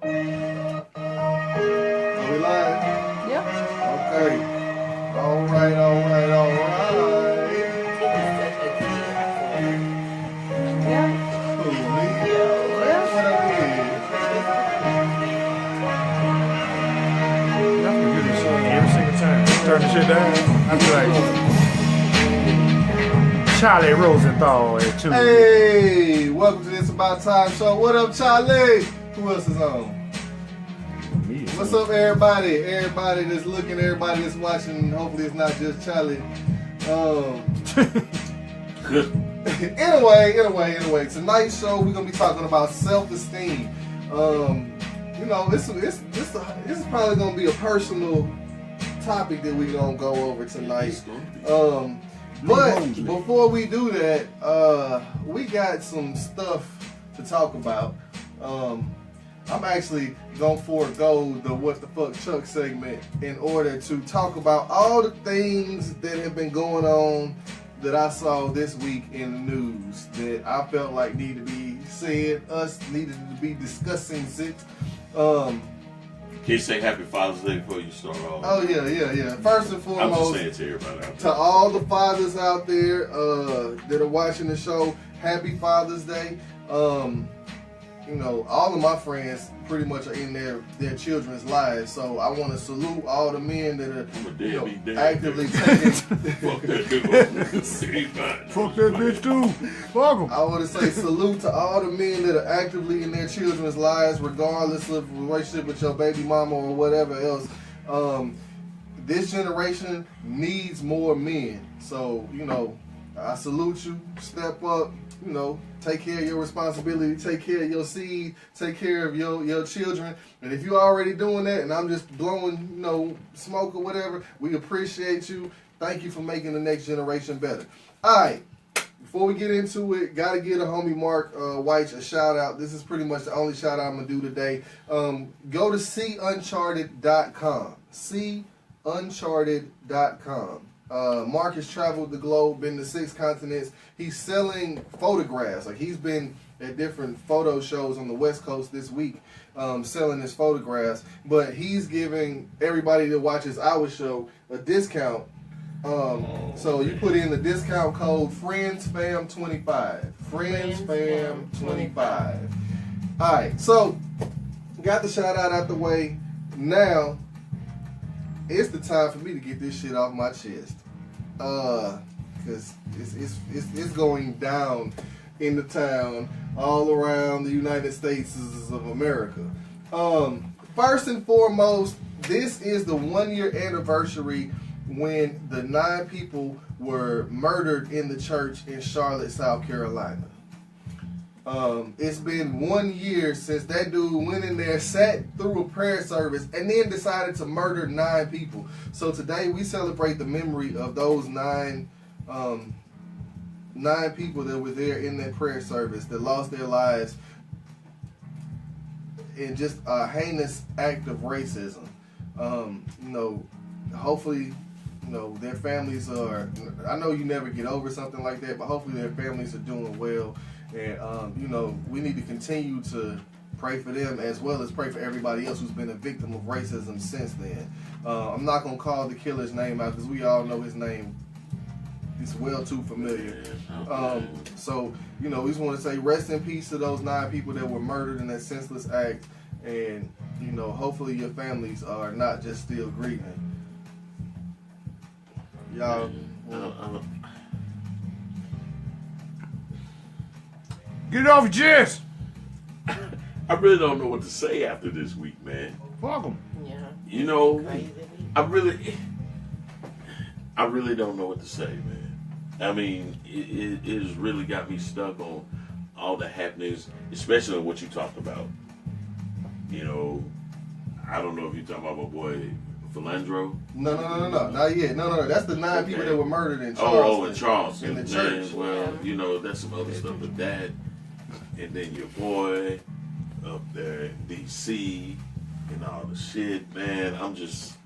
Are we live? Yep. Okay. All right. Yeah. Who, me? Yeah. What I did? Y'all can do this shit every single time. Turn the shit down. I be like, Charlie Rosenthal at 2. Hey, welcome to This About Time Show. What up, Charlie? Who else is on? Me. What's up, everybody? Everybody that's looking, everybody that's watching. Hopefully, it's not just Charlie. Anyway. Tonight's show, we're gonna be talking about self-esteem. You know, this is probably gonna be a personal topic that we're gonna go over tonight. But before we do that, we got some stuff to talk about. I'm actually gonna forego the What the Fuck Chuck segment in order to talk about all the things that have been going on that I saw this week in the news that I felt like needed to be said, us needed to be discussing it. Can you say Happy Father's Day before you start off? Oh yeah. First and foremost, I'm just saying to everybody out to there. all the fathers out there that are watching the show, Happy Father's Day. You know, all of my friends pretty much are in their children's lives, so I want to salute all the men that are actively taking. Fuck that bitch. Fuck that bitch too. Fuck him. I want to say salute to all the men that are actively in their children's lives, regardless of relationship with your baby mama or whatever else. This generation needs more men, so you know, I salute you. Step up. You know, take care of your responsibility, take care of your seed, take care of your children. And if you're already doing that and I'm just blowing, you know, smoke or whatever, we appreciate you. Thank you for making the next generation better. All right, before we get into it, got to give a homie Mark White a shout out. This is pretty much the only shout out I'm going to do today. Go to SeeUncharted.com. SeeUncharted.com. Mark has traveled the globe, been to 6 continents. He's selling photographs. Like, he's been at different photo shows on the West Coast this week, selling his photographs. But he's giving everybody that watches our show a discount. So you put in the discount code FriendsFam25. FriendsFam25. All right, so got the shout out the way. Now it's the time for me to get this shit off my chest. Because it's going down in the town all around the United States of America. First and foremost, this is the 1-year anniversary when the 9 people were murdered in the church in Charlotte, South Carolina. It's been 1 year since that dude went in there, sat through a prayer service, and then decided to murder 9 people. So today we celebrate the memory of those 9 people that were there in that prayer service that lost their lives in just a heinous act of racism. You know, hopefully, you know, their families are, I know you never get over something like that, but hopefully their families are doing well. And, you know, we need to continue to pray for them as well as pray for everybody else who's been a victim of racism since then. I'm not going to call the killer's name out because we all know his name. It's well too familiar. So, you know, we just want to say rest in peace to those 9 people that were murdered in that senseless act. And, you know, hopefully your families are not just still grieving. Y'all. Get it off your chest. I really don't know what to say after this week, man. Fuck him. Yeah. You know, Crazy. I really don't know what to say, man. I mean, it has really got me stuck on all the happenings, especially on what you talked about. You know, I don't know if you're talking about my boy Philandro. No, not yet. No. That's the 9 people that were murdered in Charleston. In Charleston. In the church. Man, well, you know, that's some other stuff with that. And then your boy up there in D.C. and all the shit, man. I'm just,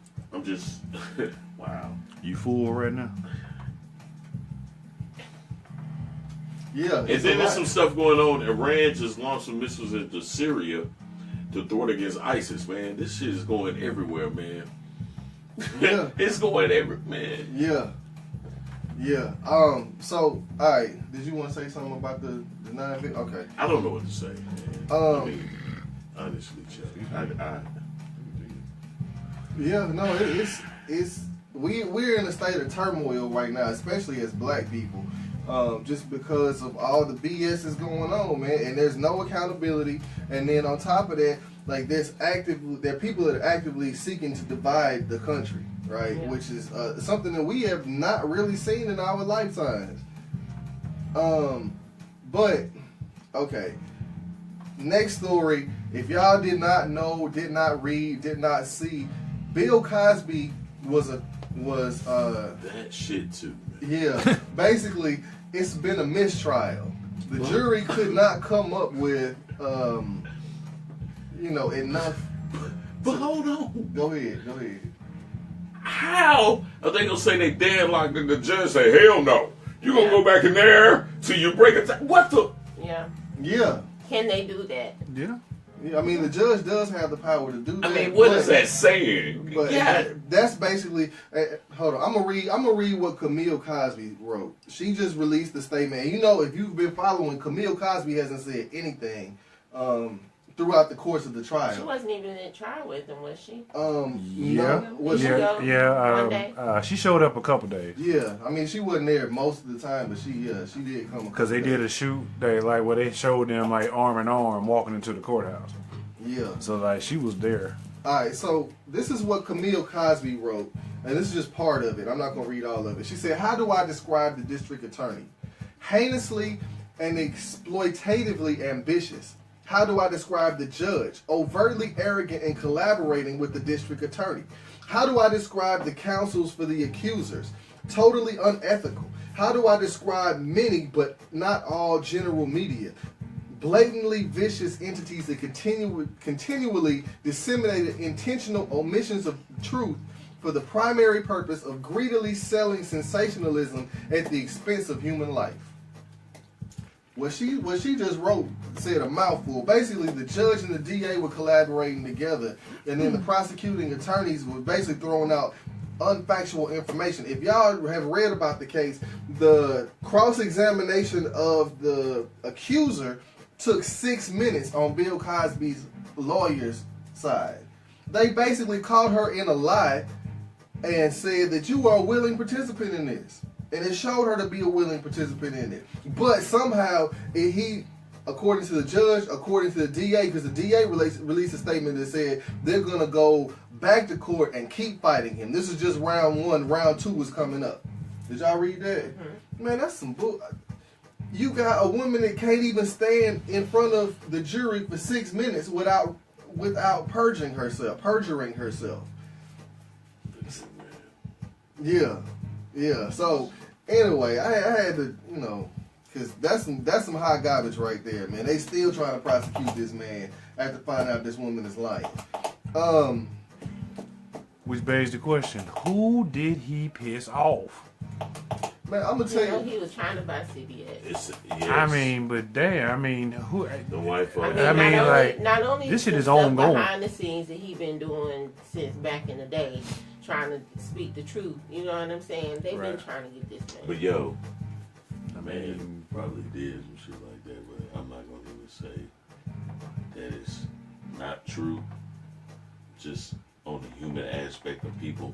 wow. You fool right now. Yeah. And then there's some stuff going on. Iran just launched some missiles into Syria to throw it against ISIS, man. This shit is going everywhere, man. Yeah. It's going everywhere, man. Yeah. Yeah. So, all right. Did you want to say something about the 9 Okay. I don't know what to say, man. I mean, honestly, Chuck, Yeah. No. It's we're in a state of turmoil right now, especially as Black people. Just because of all the BS is going on, man, and there's no accountability. And then on top of that, like there are people that are actively seeking to divide the country, right? Yeah. Which is something that we have not really seen in our lifetimes. But okay, next story. If y'all did not know, did not read, did not see, Bill Cosby was that shit too, man. yeah, basically, it's been a mistrial. The jury could not come up with, enough. But hold on. Go ahead. How are they gonna say they deadlocked and the judge say, hell no? You gonna go back in there till you break it? What the? Yeah. Yeah. Can they do that? Yeah. I mean, the judge does have the power to do that. I mean, what is that saying? But Yeah. that's basically. Hold on, I'm gonna read what Camille Cosby wrote. She just released the statement. And if you've been following, Camille Cosby hasn't said anything throughout the course of the trial. She wasn't even in trial with him, was she? Yeah. No, was she? go one day? She showed up a couple days. Yeah, I mean, she wasn't there most of the time, but she did come. Because they did a shoot, where they showed them like arm in arm walking into the courthouse. Yeah. So like she was there. All right, so this is what Camille Cosby wrote, and this is just part of it. I'm not going to read all of it. She said, how do I describe the district attorney? Heinously and exploitatively ambitious. How do I describe the judge? Overtly arrogant and collaborating with the district attorney. How do I describe the counsels for the accusers? Totally unethical. How do I describe many, but not all, general media? Blatantly vicious entities that continually disseminated intentional omissions of truth for the primary purpose of greedily selling sensationalism at the expense of human life. What she just wrote said a mouthful. Basically, the judge and the DA were collaborating together, and then the prosecuting attorneys were basically throwing out unfactual information. If y'all have read about the case, the cross-examination of the accuser took 6 minutes on Bill Cosby's lawyer's side. They basically caught her in a lie and said that you are a willing participant in this. And it showed her to be a willing participant in it. But somehow, according to the judge, according to the DA, because the DA released a statement that said they're going to go back to court and keep fighting him. This is just round 1. Round 2 is coming up. Did y'all read that? Mm-hmm. Man, that's some bull. You got a woman that can't even stand in front of the jury for 6 minutes without perjuring herself. Yeah. So anyway, I had to, because that's some high garbage right there, man. They still trying to prosecute this man after finding out this woman is lying. Which begs the question: who did he piss off? Man, I'm gonna tell you, he was trying to buy CBS. Yes. I mean, but damn, who? The wife of not only this shit is stuff ongoing behind the scenes that he been doing since back in the day, trying to speak the truth. You know what I'm saying? They've been trying to get this man. But yo, man probably did some shit like that, but I'm not gonna even say that it's not true. Just on the human aspect of people.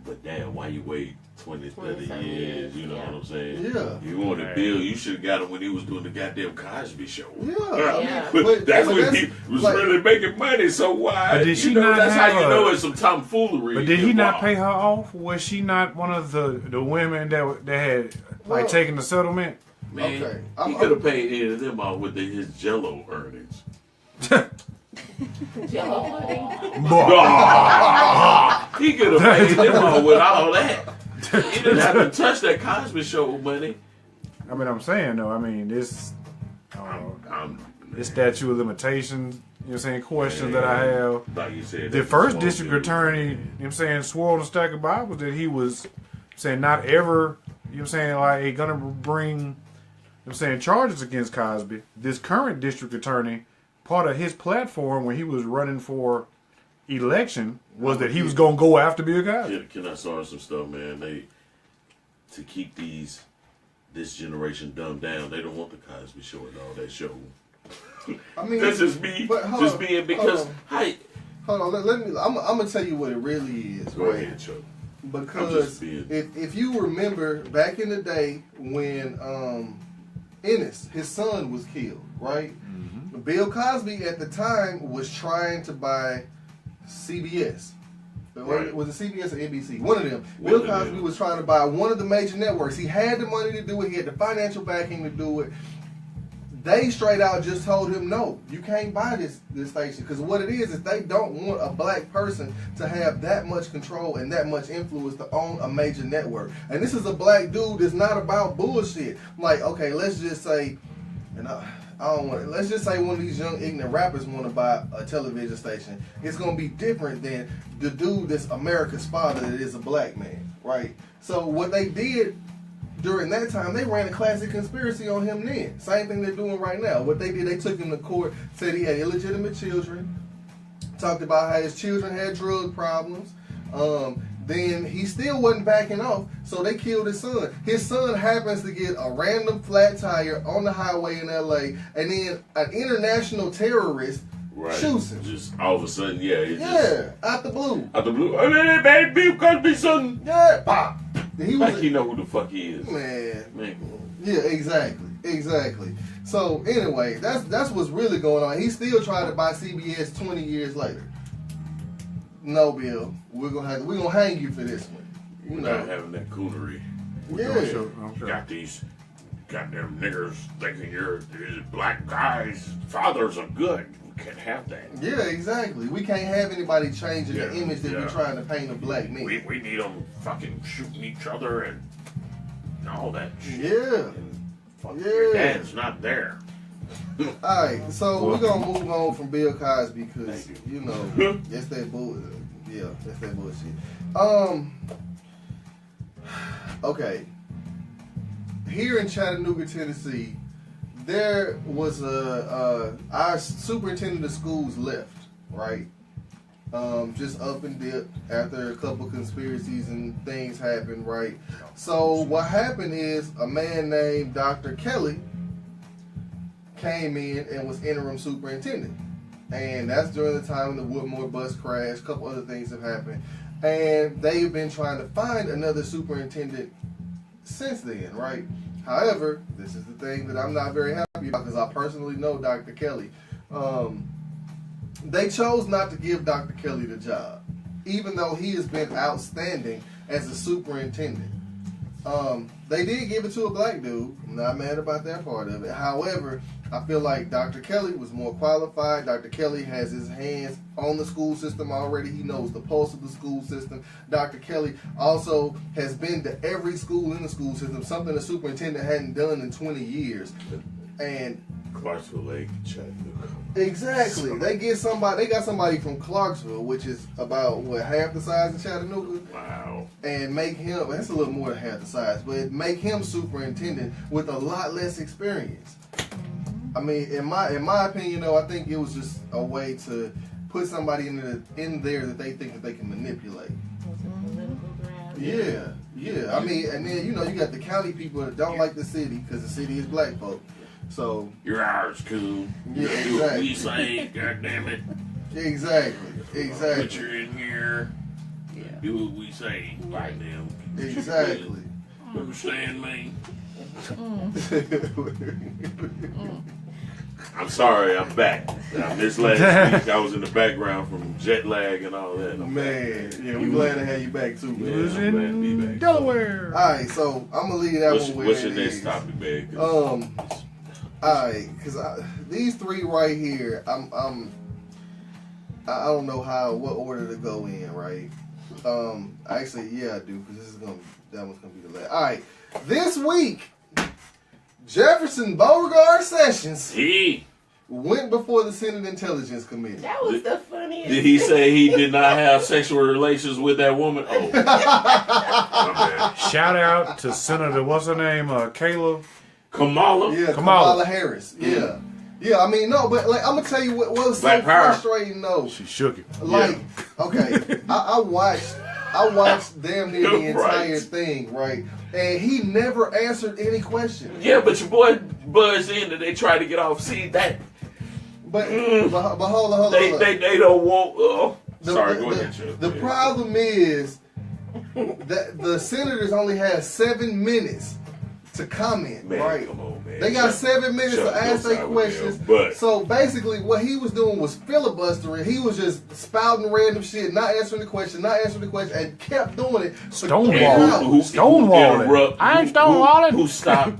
But damn, why you wait 20, 30 years? You know what I'm saying? Yeah. You wanted Bill, you should have got him when he was doing the goddamn Cosby Show. Yeah. But that's when he was really making money, so why? But did she not that's have how you know it's some tomfoolery. But did he not pay her off? Was she not one of the women that had taken the settlement? Man, he could have paid any of them off with his Jello earnings. Jello pudding. He could have paid them off with all that. He didn't have to touch that Cosby Show money. I mean, I'm saying though. I mean, this statute of limitations. You know what I'm saying? Questions that I have. Like you said, the first district attorney, you know what I'm saying, swore on a stack of Bibles that he was saying not ever, you know what I'm saying, like gonna bring, you know what I'm saying, charges against Cosby. This current district attorney part of his platform when he was running for election was that he was gonna go after Bill Cosby. Can I start some stuff, man? To keep this generation dumbed down, they don't want the Cosby Show and all that show. I mean, That's just me. Just being because hold on. Let me. I'm gonna tell you what it really is. Go right? ahead, Chuck. Because if you remember back in the day when Ennis, his son, was killed, right? Mm-hmm. Bill Cosby at the time was trying to buy CBS. Right. Was it CBS or NBC? One of them. Bill Cosby was trying to buy one of the major networks. He had the money to do it. He had the financial backing to do it. They straight out just told him, no, you can't buy this station. Because what it is they don't want a black person to have that much control and that much influence to own a major network. And this is a black dude that's not about bullshit. Like, okay, let's just say, and I don't want. Let's just say one of these young ignorant rappers want to buy a television station. It's gonna be different than the dude that's America's father that is a black man, right? So what they did during that time, they ran a classic conspiracy on him then. Same thing they're doing right now. What they did, they took him to court, said he had illegitimate children, talked about how his children had drug problems. Then he still wasn't backing off, so they killed his son. His son happens to get a random flat tire on the highway in L.A., and then an international terrorist shoots him. Just all of a sudden, out the blue. Out the blue. Oh, hey, baby, Bill Cosby, son. Yeah, pop. He was you know who the fuck he is. Man. Yeah, exactly. So anyway, that's what's really going on. He still tried to buy CBS 20 years later. No, Bill, we're gonna hang you for this one. We're not having that coonery. You got these goddamn niggers thinking these black guys' fathers are good. We can't have that. Yeah, exactly. We can't have anybody changing the image that we're trying to paint of black men. We need them fucking shooting each other and all that shit. Yeah. And your dad's not there. Alright, so we're gonna move on from Bill Cosby because you know that's that bull. Yeah, that's that bullshit. Okay. Here in Chattanooga, Tennessee, there was our superintendent of schools left, right? Just up and dipped after a couple conspiracies and things happened, right? So what happened is a man named Dr. Kelly came in and was interim superintendent. And that's during the time when the Woodmore bus crashed. A couple other things have happened. And they've been trying to find another superintendent since then, right? However, this is the thing that I'm not very happy about because I personally know Dr. Kelly. They chose not to give Dr. Kelly the job, even though he has been outstanding as a superintendent. They did give it to a black dude. I'm not mad about that part of it. However, I feel like Dr. Kelly was more qualified. Dr. Kelly has his hands on the school system already. He knows the pulse of the school system. Dr. Kelly also has been to every school in the school system, something the superintendent hadn't done in 20 years. And Clarksville Lake, Chattanooga. Exactly. They got somebody from Clarksville, which is about half the size of Chattanooga. Wow. And make him, that's a little more than half the size, but make him superintendent with a lot less experience. I mean, in my opinion, though, I think it was just a way to put somebody in there that they think that they can manipulate. Yeah. I mean, and then you got the county people that don't like the city because the city is black folk. So you're ours, cool. Yeah, exactly. Do what we say, goddamn it. Exactly. Put you in here. Yeah. Do what we say, right now. Exactly. Understand me? I'm sorry, I'm back. I missed last week. I was in the background from jet lag and all that. We're glad to have you back too, man. I'm glad to be back. Delaware. All right, so I'm gonna leave that one where what's your next topic, man? All right, because these three right here, I don't know what order to go in, right? Actually, yeah, I do, because that one's gonna be the last. All right, this week, Jefferson Beauregard Sessions went before the Senate Intelligence Committee. That was the funniest. Did he say he did not have sexual relations with that woman? Oh, my bad. Shout out to Senator, what's her name? Kamala. Yeah, Kamala Harris. Yeah. Yeah, I mean, no, but like I'm gonna tell you what was so Black Power. frustrating though. She shook it. Like, okay, I watched damn near the entire Right. thing, right? And he never answered any questions. Yeah, but your boy buzzed in and they tried to get off. See that? But hold on. They don't want. Sorry, go the, ahead, Chuck. The problem is that the senators only had 7 minutes to comment, Man, right? come on, man. They got 7 minutes to ask their questions. So basically, what he was doing was filibustering. He was just spouting random shit, not answering the question, and kept doing it. Stonewalling. Stonewalling. I ain't stonewalling. Who stopped?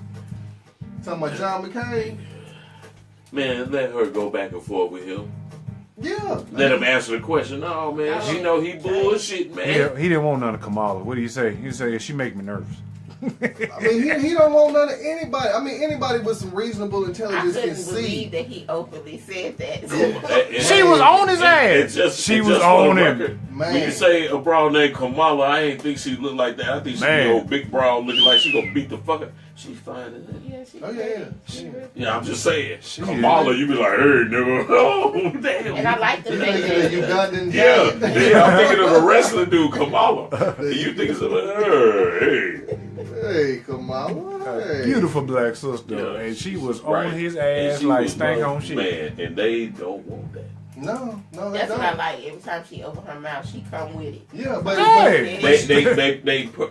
Talking about John McCain. Man, let her go back and forth with him. Yeah. Let him answer the question. No, man, she know he bullshit, man. He didn't want none of Kamala. What do you say? He said she make me nervous. I mean, he don't want none of anybody. I mean, anybody with some reasonable I intelligence can couldn't see. believe that he openly said that. She was on his ass. She was on him. Man. When you say a broad named Kamala, I ain't think she looked like that. I think she be old big broad looking like she gonna beat the fuck up. She's fine in that. Yeah, she Oh yeah. Yeah, I'm just saying. Kamala, you be like, hey, nigga. Oh, damn. And I like the You fact thinking that that Ugandan Yeah, giant? yeah, I'm thinking of a wrestling dude, Kamala. And you think it's hey. Hey, Kamala. Hey. Beautiful black sister, Yeah, and she was right. on his And ass she like was stank love- on shit. Man, and they don't want that. No, they that's don't. what I like. Every time she open her mouth, she come with it. Yeah, but Hey!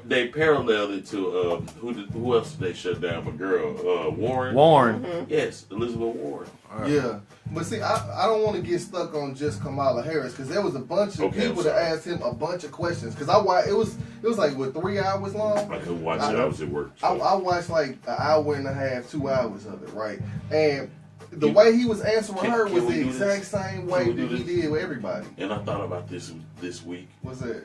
They paralleled it to who else did they shut down? A girl, Warren. Warren. Yes, Elizabeth Warren. yeah. But see, I don't want to get stuck on just Kamala Harris because there was a bunch of Okay, people I'm that sorry. asked him a bunch of questions. Because it was like what 3 hours long. I couldn't watch it. I was at work. So. I watched like an hour and a half, 2 hours of it, right? And the way he was answering her was can we the do exact this? Same way Can we that do he this? did with everybody. And I thought about this week. What's that?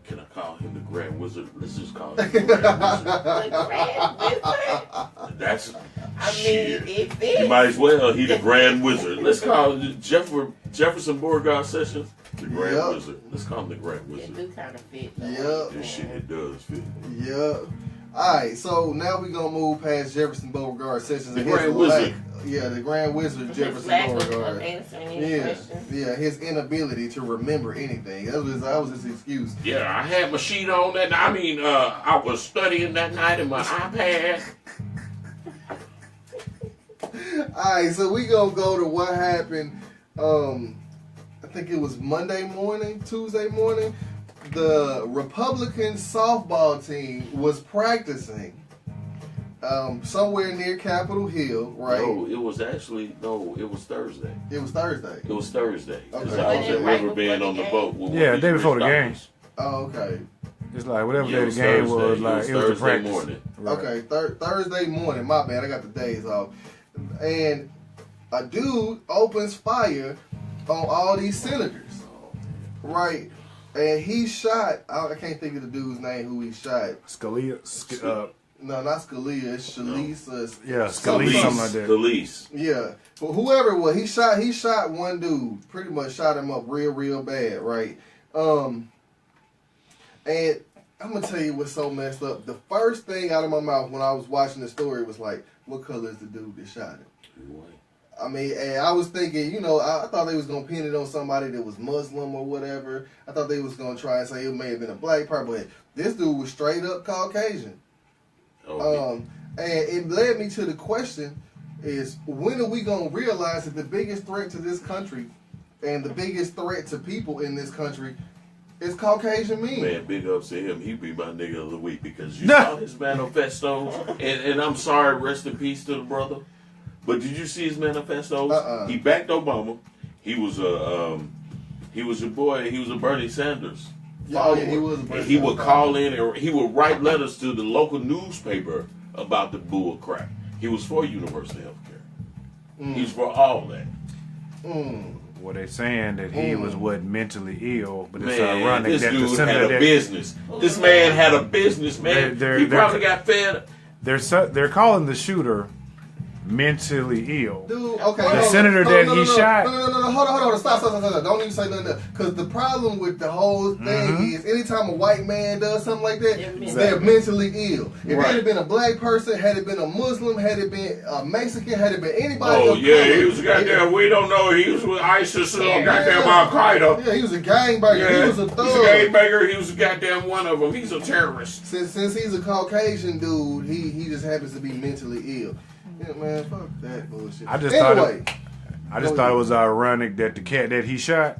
Can I call him the Grand Wizard? Let's just call him the Grand Wizard. The Grand Wizard. That's. I shit. mean, it fits. You might as well. He the Grand Wizard. Let's call it Jefferson Beauregard Sessions the Grand Yep. Wizard. Let's call him the Grand It Wizard. do kind of fit. though. Yep. This shit, it does fit. Yeah. Alright, so now we're gonna move past Jefferson Beauregard Sessions. The and his Grand lack- Wizard. Yeah, the Grand Wizard His Jefferson lack of Beauregard. answering any Yeah, questions. yeah, his inability to remember anything. That was his excuse. Yeah, I had my sheet on that. I mean, I was studying that night in my iPad. Alright, so we gonna go to what happened. I think it was Tuesday morning. The Republican softball team was practicing somewhere near Capitol Hill, right? No, it was Thursday. It was Thursday. It was Thursday. Because Okay. I was at Right Riverbend before on the the game? boat. With Yeah, one of day these before the rich game. doctors. Oh, okay. It's like whatever Yeah, day it the was game Thursday. was, like it was the Thursday practice. morning. Right. Okay, Thursday morning. My bad, I got the days off. And a dude opens fire on all these senators, right? And he shot. I can't think of the dude's name who he shot. Scalia. No, not Scalia. It's Scalise. Yeah, Something Scalia, something like that. Police. Yeah, but whoever it was, he shot one dude. Pretty much shot him up real bad, right? And I'm gonna tell you what's so messed up. The first thing out of my mouth when I was watching the story was like, "What color is the dude that shot him?" White. I mean, and I was thinking, I thought they was gonna pin it on somebody that was Muslim or whatever. I thought they was gonna try and say it may have been a black person, but this dude was straight up Caucasian. Oh, And it led me to the question: is when are we gonna realize that the biggest threat to this country and the biggest threat to people in this country is Caucasian men? man, big ups to him. He be my nigga of the week because you saw his manifestos. And I'm sorry, rest in peace to the brother. But did you see his manifestos? He backed Obama. He was a boy. He was a Bernie Sanders. Yeah, he was. And he would call in and he would write letters to the local newspaper about the bull crap. He was for universal health care. He's for all that. Well, they saying that he was mentally ill, but it's Man, ironic this that the dude had senator a business. This man had a business, man. They're- He probably got fed. they're calling the shooter mentally ill. Dude, okay. The hold on. senator that he shot. No. Hold on. Stop. Don't even say nothing. Because the problem with the whole thing is, anytime a white man does something like that, they're mentally ill. If it had been a black person, had it been a Muslim, had it been a Mexican, had it been anybody. Oh yeah, he was goddamn. We don't know. He was with ISIS or goddamn Al Qaeda. Yeah, he was a gangbanger. Yeah, he was a thug. He's a gangbanger. He was a goddamn one of them. He's a terrorist. Since he's a Caucasian dude, he just happens to be mentally ill. Yeah, man, fuck that bullshit. I just thought it was ironic that the cat that he shot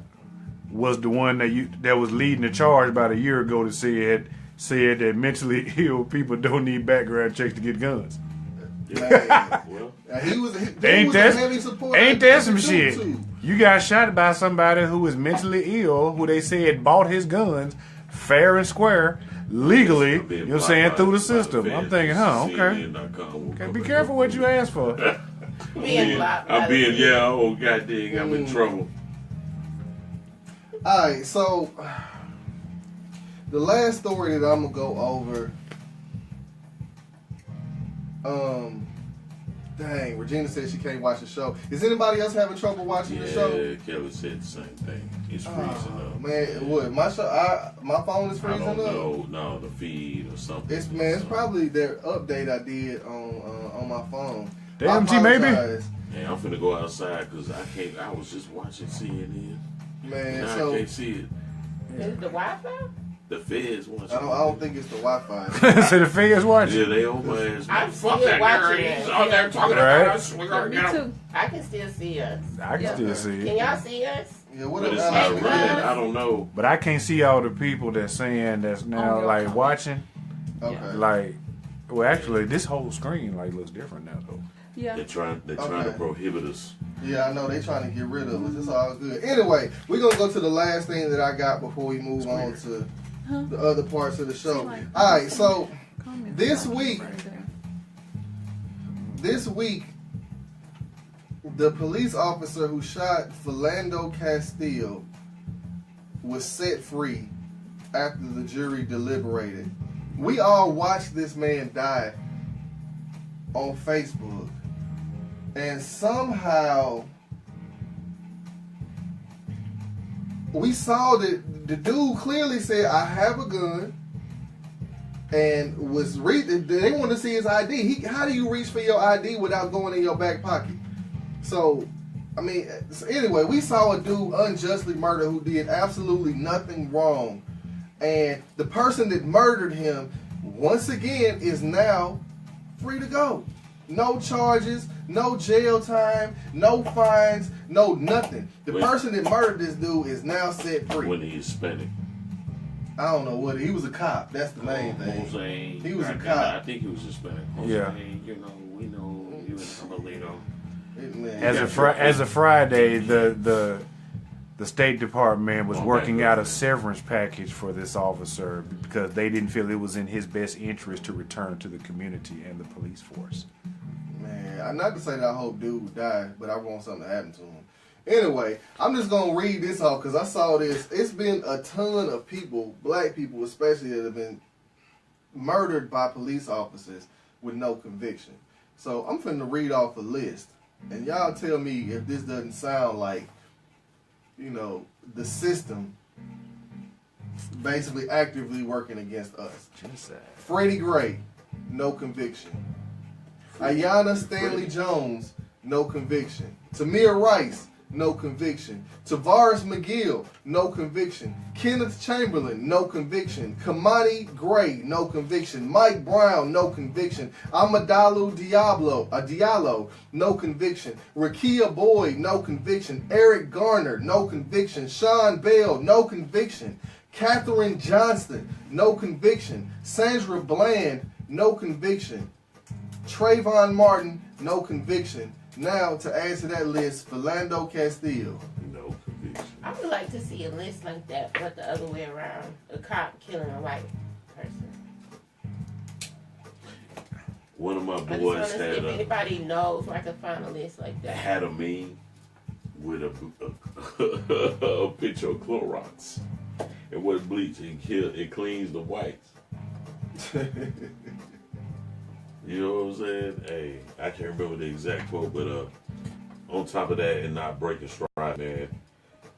was the one that was leading the charge about a year ago that said that mentally ill people don't need background checks to get guns. Well, ain't that some shit? You got shot by somebody who was mentally ill, who they said bought his guns fair and square, legally, you know what I'm saying, through the system. I'm thinking, okay, be careful what you ask for. I'm in trouble. Alright, so the last story that I'm gonna go over, dang, Regina said she can't watch the show. Is anybody else having trouble watching the show? Yeah, Kelly said the same thing. It's freezing up. Man, what? My phone is freezing up? No, the feed or something. It's probably their update I did on my phone. Damn, T, maybe. Yeah, I'm finna go outside because I was just watching CNN. Man, now so I can't see it. Is it the Wi-Fi? The feds watching. I don't think it's the Wi-Fi. So the feds watching. Yeah, they on my ass. I'm Fuck still that watching nerd. it. He's out there talking about us. We're gonna get him. I can still see us. I can still see Can it. y'all see us? Yeah, what But it's else? not red. I don't know. But I can't see all the people that's saying that's now like watching. Okay. Like, well, actually, this whole screen like looks different now though. Yeah. They're trying to prohibit us. Yeah, I know they trying to get rid of us. It's all good. Anyway, we're gonna go to the last thing that I got before we move on to the other parts of the show. All right, so this week, the police officer who shot Philando Castile was set free after the jury deliberated. We all watched this man die on Facebook, and somehow we saw that the dude clearly said, "I have a gun," and was they want to see his ID. How do you reach for your ID without going in your back pocket? So, I mean, anyway, we saw a dude unjustly murdered who did absolutely nothing wrong, and the person that murdered him, once again, is now free to go. No charges, no jail time, no fines, no nothing. The person that murdered this dude is now set free. When he's Hispanic. I don't know what he was a cop. That's the main thing. Jose, He was a cop. I think he was Hispanic. Yeah. We know you in Toledo. As of Friday, the State Department was working out a severance package for this officer because they didn't feel it was in his best interest to return to the community and the police force. Man, not to say that I hope dude would die, but I want something to happen to him. Anyway, I'm just going to read this off because I saw this. It's been a ton of people, black people especially, that have been murdered by police officers with no conviction. So I'm finna read off a list. And y'all tell me if this doesn't sound like, you know, the system basically actively working against us. Freddie Gray, no conviction. Ayanna Stanley Jones, no conviction. Tamir Rice, no conviction. Tavares McGill, no conviction. Kenneth Chamberlain, no conviction. Kamani Gray, no conviction. Mike Brown, no conviction. Amadalu Diallo, no conviction. Rakia Boyd, no conviction. Eric Garner, no conviction. Sean Bell, no conviction. Katherine Johnston, no conviction. Sandra Bland, no conviction. Trayvon Martin, no conviction. Now, to add to that list, Philando Castile. No conviction. I would like to see a list like that, but the other way around. A cop killing a white person. One of my I just want boys to see if anybody knows where I can find a list like that. had a meme with a picture of Clorox. And what bleach, it cleans the whites. You know what I'm saying? Hey, I can't remember the exact quote, but on top of that, and not breaking stride, man.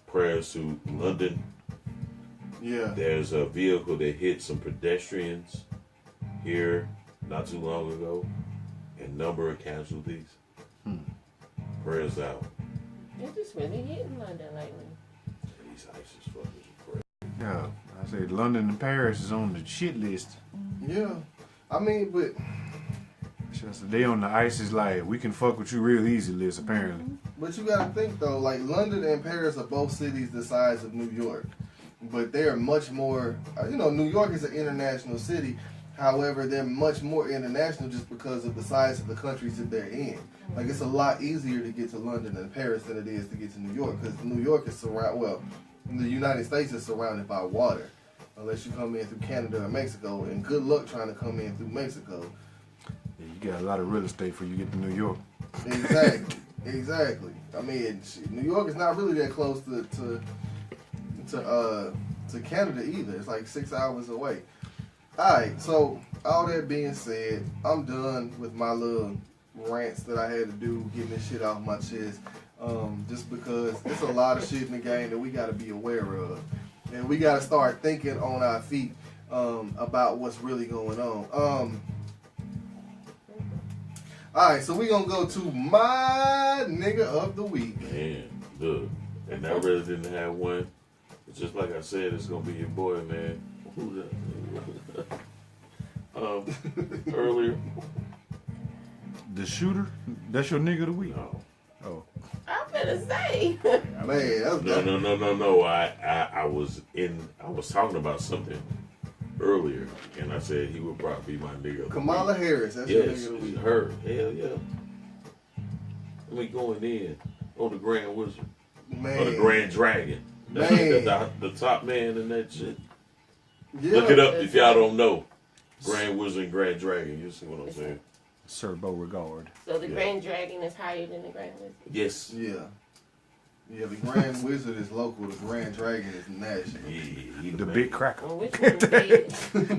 Prayers to London. Yeah. There's a vehicle that hit some pedestrians here not too long ago, and number of casualties. Prayers out. It's just really hitting London lately. These ISIS fuckers are crazy. Yeah, I said London and Paris is on the shit list. Yeah. I mean, but Just they on the ISIS like we can fuck with you real easy list apparently. you gotta think though, like London and Paris are both cities the size of New York, but they are much more. New York is an international city. However, they're much more international just because of the size of the countries that they're in. Like it's a lot easier to get to London and Paris than it is to get to New York because New York is the United States is surrounded by water, unless you come in through Canada or Mexico. And good luck trying to come in through Mexico. Yeah, you got a lot of real estate before you get to New York. Exactly. I mean, New York is not really that close to Canada either. It's like 6 hours away. Alright, so all that being said, I'm done with my little rants that I had to do, getting this shit off my chest. Just because it's a lot of shit in the game that we got to be aware of. And we got to start thinking on our feet about what's really going on. Alright, so we gonna go to my nigga of the week. Man, look, and I really didn't have one. It's just like I said, it's gonna be your boy, man. Who that? Earlier. The shooter? That's your nigga of the week? No. Oh. I'm gonna say. Man, No. I was talking about something earlier, and I said he would probably be my nigga. Of the Kamala week. Harris, that's your Yes, nigga of the week. her. Hell yeah. I mean, going in on the Grand Wizard. Man. Or the Grand Dragon. Man. The top man in that shit. Yeah. Look it up if y'all don't know. Grand Wizard and Grand Dragon. You see what I'm saying? Sir Beauregard. So the Grand Dragon is higher than the Grand Wizard? Yes. Yeah. Yeah, the Grand Wizard is local, the Grand Dragon is national. Yeah, he The man. big cracker. Well, which one is it? Which one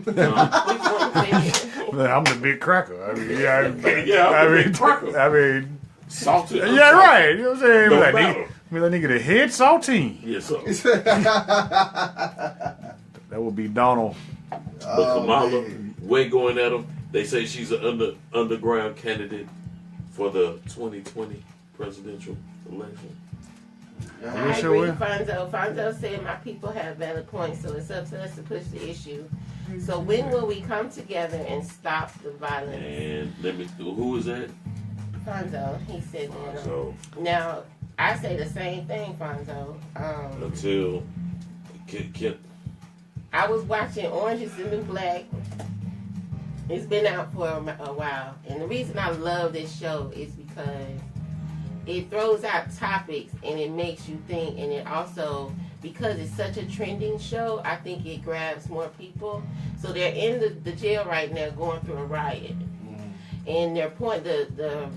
is it? I'm the big cracker. I mean, I'm the big cracker. I mean, Salted. yeah, right. You know what I'm saying? Don't Like, matter. that nigga the head saltine. Yes, sir. That would be Donald. But Kamala, man. way going at him. They say she's an underground candidate for the 2020 presidential election. I wish I agree would. with Fonzo. Fonzo said my people have valid points, so it's up to us to push the issue. So when will we come together and stop the violence? And who is that? Fonzo, he said that. So Now, I say the same thing, Fonzo. until I was watching Orange is the New Black. It's been out for a while. And the reason I love this show is because it throws out topics and it makes you think. And it also, because it's such a trending show, I think it grabs more people. So they're in the jail right now going through a riot. And their point, the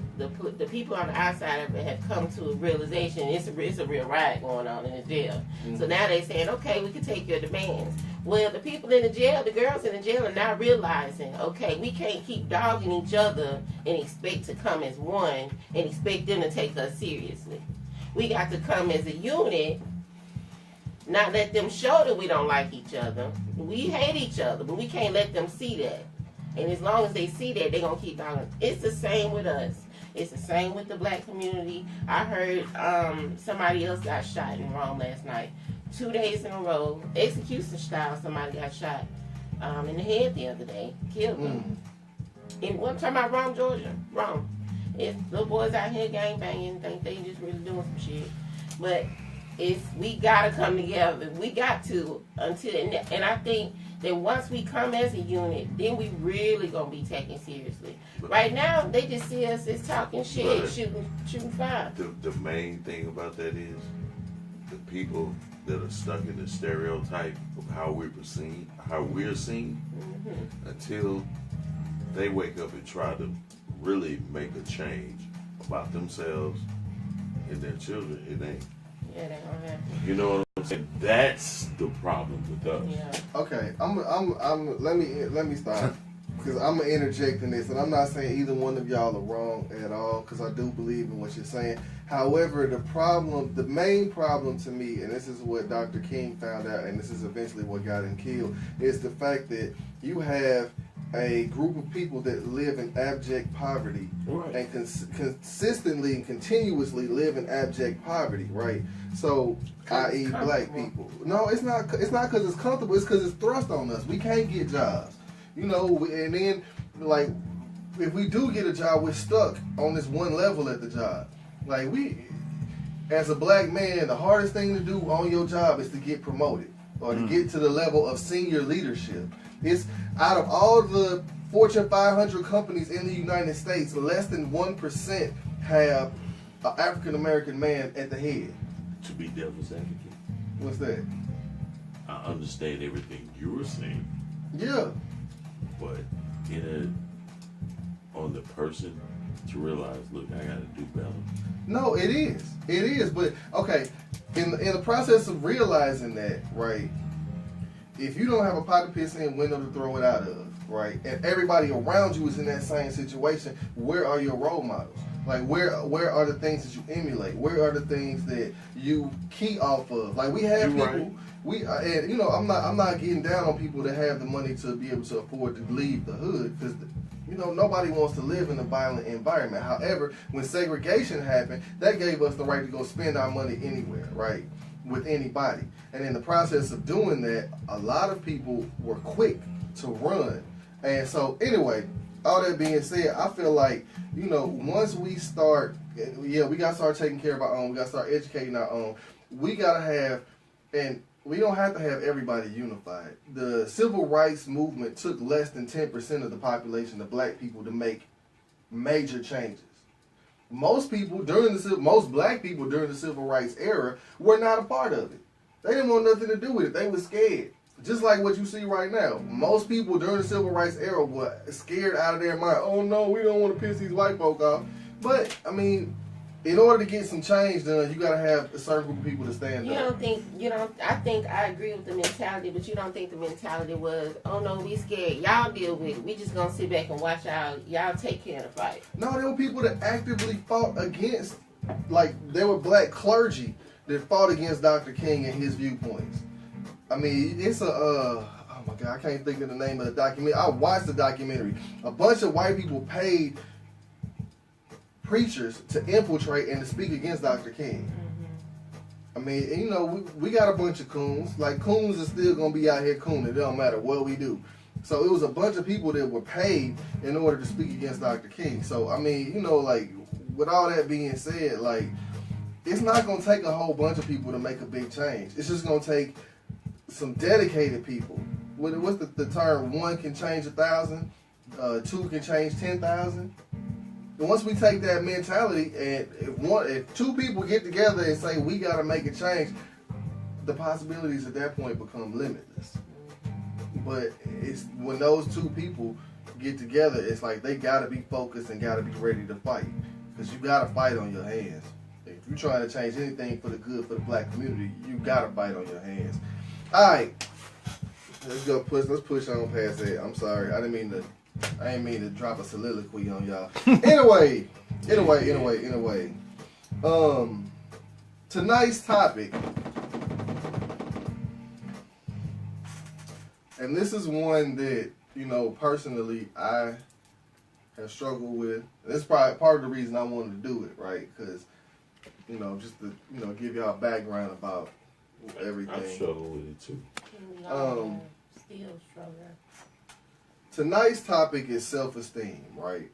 people on the outside of it have come to a realization it's a real riot going on in the jail. So now they're saying, okay, we can take your demands. Well, the people in the jail, the girls in the jail are now realizing, okay, we can't keep dogging each other and expect to come as one and expect them to take us seriously. We got to come as a unit, not let them show that we don't like each other. We hate each other, but we can't let them see that. And as long as they see that, they're going to keep dogging. It's the same with us. It's the same with the black community. I heard somebody else got shot in Rome last night. 2 days in a row, execution style, somebody got shot in the head the other day. Killed them. And I'm talking about Rome, Georgia. Rome. It's little boys out here gang banging, think they just really doing some shit. But we got to come together. We got to. And I think that once we come as a unit, then we really going to be taken seriously. Right now, they just see us as talking shit, shooting fire. The main thing about that is the people that are stuck in the stereotype of how we're seen, until they wake up and try to really make a change about themselves and their children, it ain't. Yeah, they gonna happen. You know what I'm saying? That's the problem with us. Yeah. Okay, let me start. because I'm gonna interject in this, and I'm not saying either one of y'all are wrong at all, because I do believe in what you're saying. However, the main problem to me, and this is what Dr. King found out, and this is eventually what got him killed, is the fact that you have a group of people that live in abject poverty, Right. and consistently and continuously live in abject poverty, right? So, i.e., black people. No, it's not. It's not because it's comfortable. It's because it's thrust on us. We can't get jobs, you know. And then, like, if we do get a job, we're stuck on this one level at the job. Like, as a black man, the hardest thing to do on your job is to get promoted or to get to the level of senior leadership. It's out of all the Fortune 500 companies in the United States, less than 1% have an African American man at the head. To be devil's advocate, What's that? I understand everything you were saying, Yeah. but on the person to realize, look, I got to do better. No, it is. It is. But okay, in the process of realizing that, right? If you don't have a pot to piss in, window to throw it out of, right? And everybody around you is in that same situation, where are your role models? Like, where are the things that you emulate? Where are the things that you key off of? Like, we have You're people. right. And you know, I'm not getting down on people that have the money to be able to afford to leave the hood, because you know, nobody wants to live in a violent environment. However, when segregation happened, that gave us the right to go spend our money anywhere, right? With anybody. And in the process of doing that, a lot of people were quick to run. And so, anyway, all that being said, I feel like, you know, once we start, we got to start taking care of our own. We got to start educating our own. We got to have, and we don't have to have everybody unified. The civil rights movement took less than 10% of the population of black people to make major changes. Most black people during the civil rights era were not a part of it. They didn't want nothing to do with it. They were scared. Just like what you see right now. Most people during the civil rights era were scared out of their mind. Oh no, we don't want to piss these white folk off. But, I mean, in order to get some change done, you got to have a certain group of people to stand up. I think I agree with the mentality, but you don't think the mentality was, oh no, we scared. Y'all deal with it. We just going to sit back and watch y'all take care of the fight. No, there were people that actively fought against, like, there were black clergy that fought against Dr. King and his viewpoints. I mean, it's oh my God, I can't think of the name of the documentary. I watched the documentary. A bunch of white people paid preachers to infiltrate and to speak against Dr. King. I mean, and, you know, we got a bunch of coons. Like, coons are still going to be out here cooning. It don't matter what we do. So it was a bunch of people that were paid in order to speak against Dr. King. So, I mean, you know, like, with all that being said, like, it's not going to take a whole bunch of people to make a big change. It's just going to take some dedicated people. What's the term? 1 can change 1,000, 2 can change 10,000. And once we take that mentality, and if 2 people get together and say we got to make a change, the possibilities at that point become limitless. But it's when those 2 people get together, it's like they got to be focused and got to be ready to fight, because you got to fight on your hands. If you're trying to change anything for the good for the black community, you got to fight on your hands. All right, let's push on past that. I'm sorry, I didn't mean to drop a soliloquy on y'all. Anyway. Tonight's topic, and this is one that, you know, personally I have struggled with. This is probably part of the reason I wanted to do it, right? Because, you know, just to, you know, give y'all background about everything. I struggle with it too. Still struggling. Tonight's topic is self-esteem, right?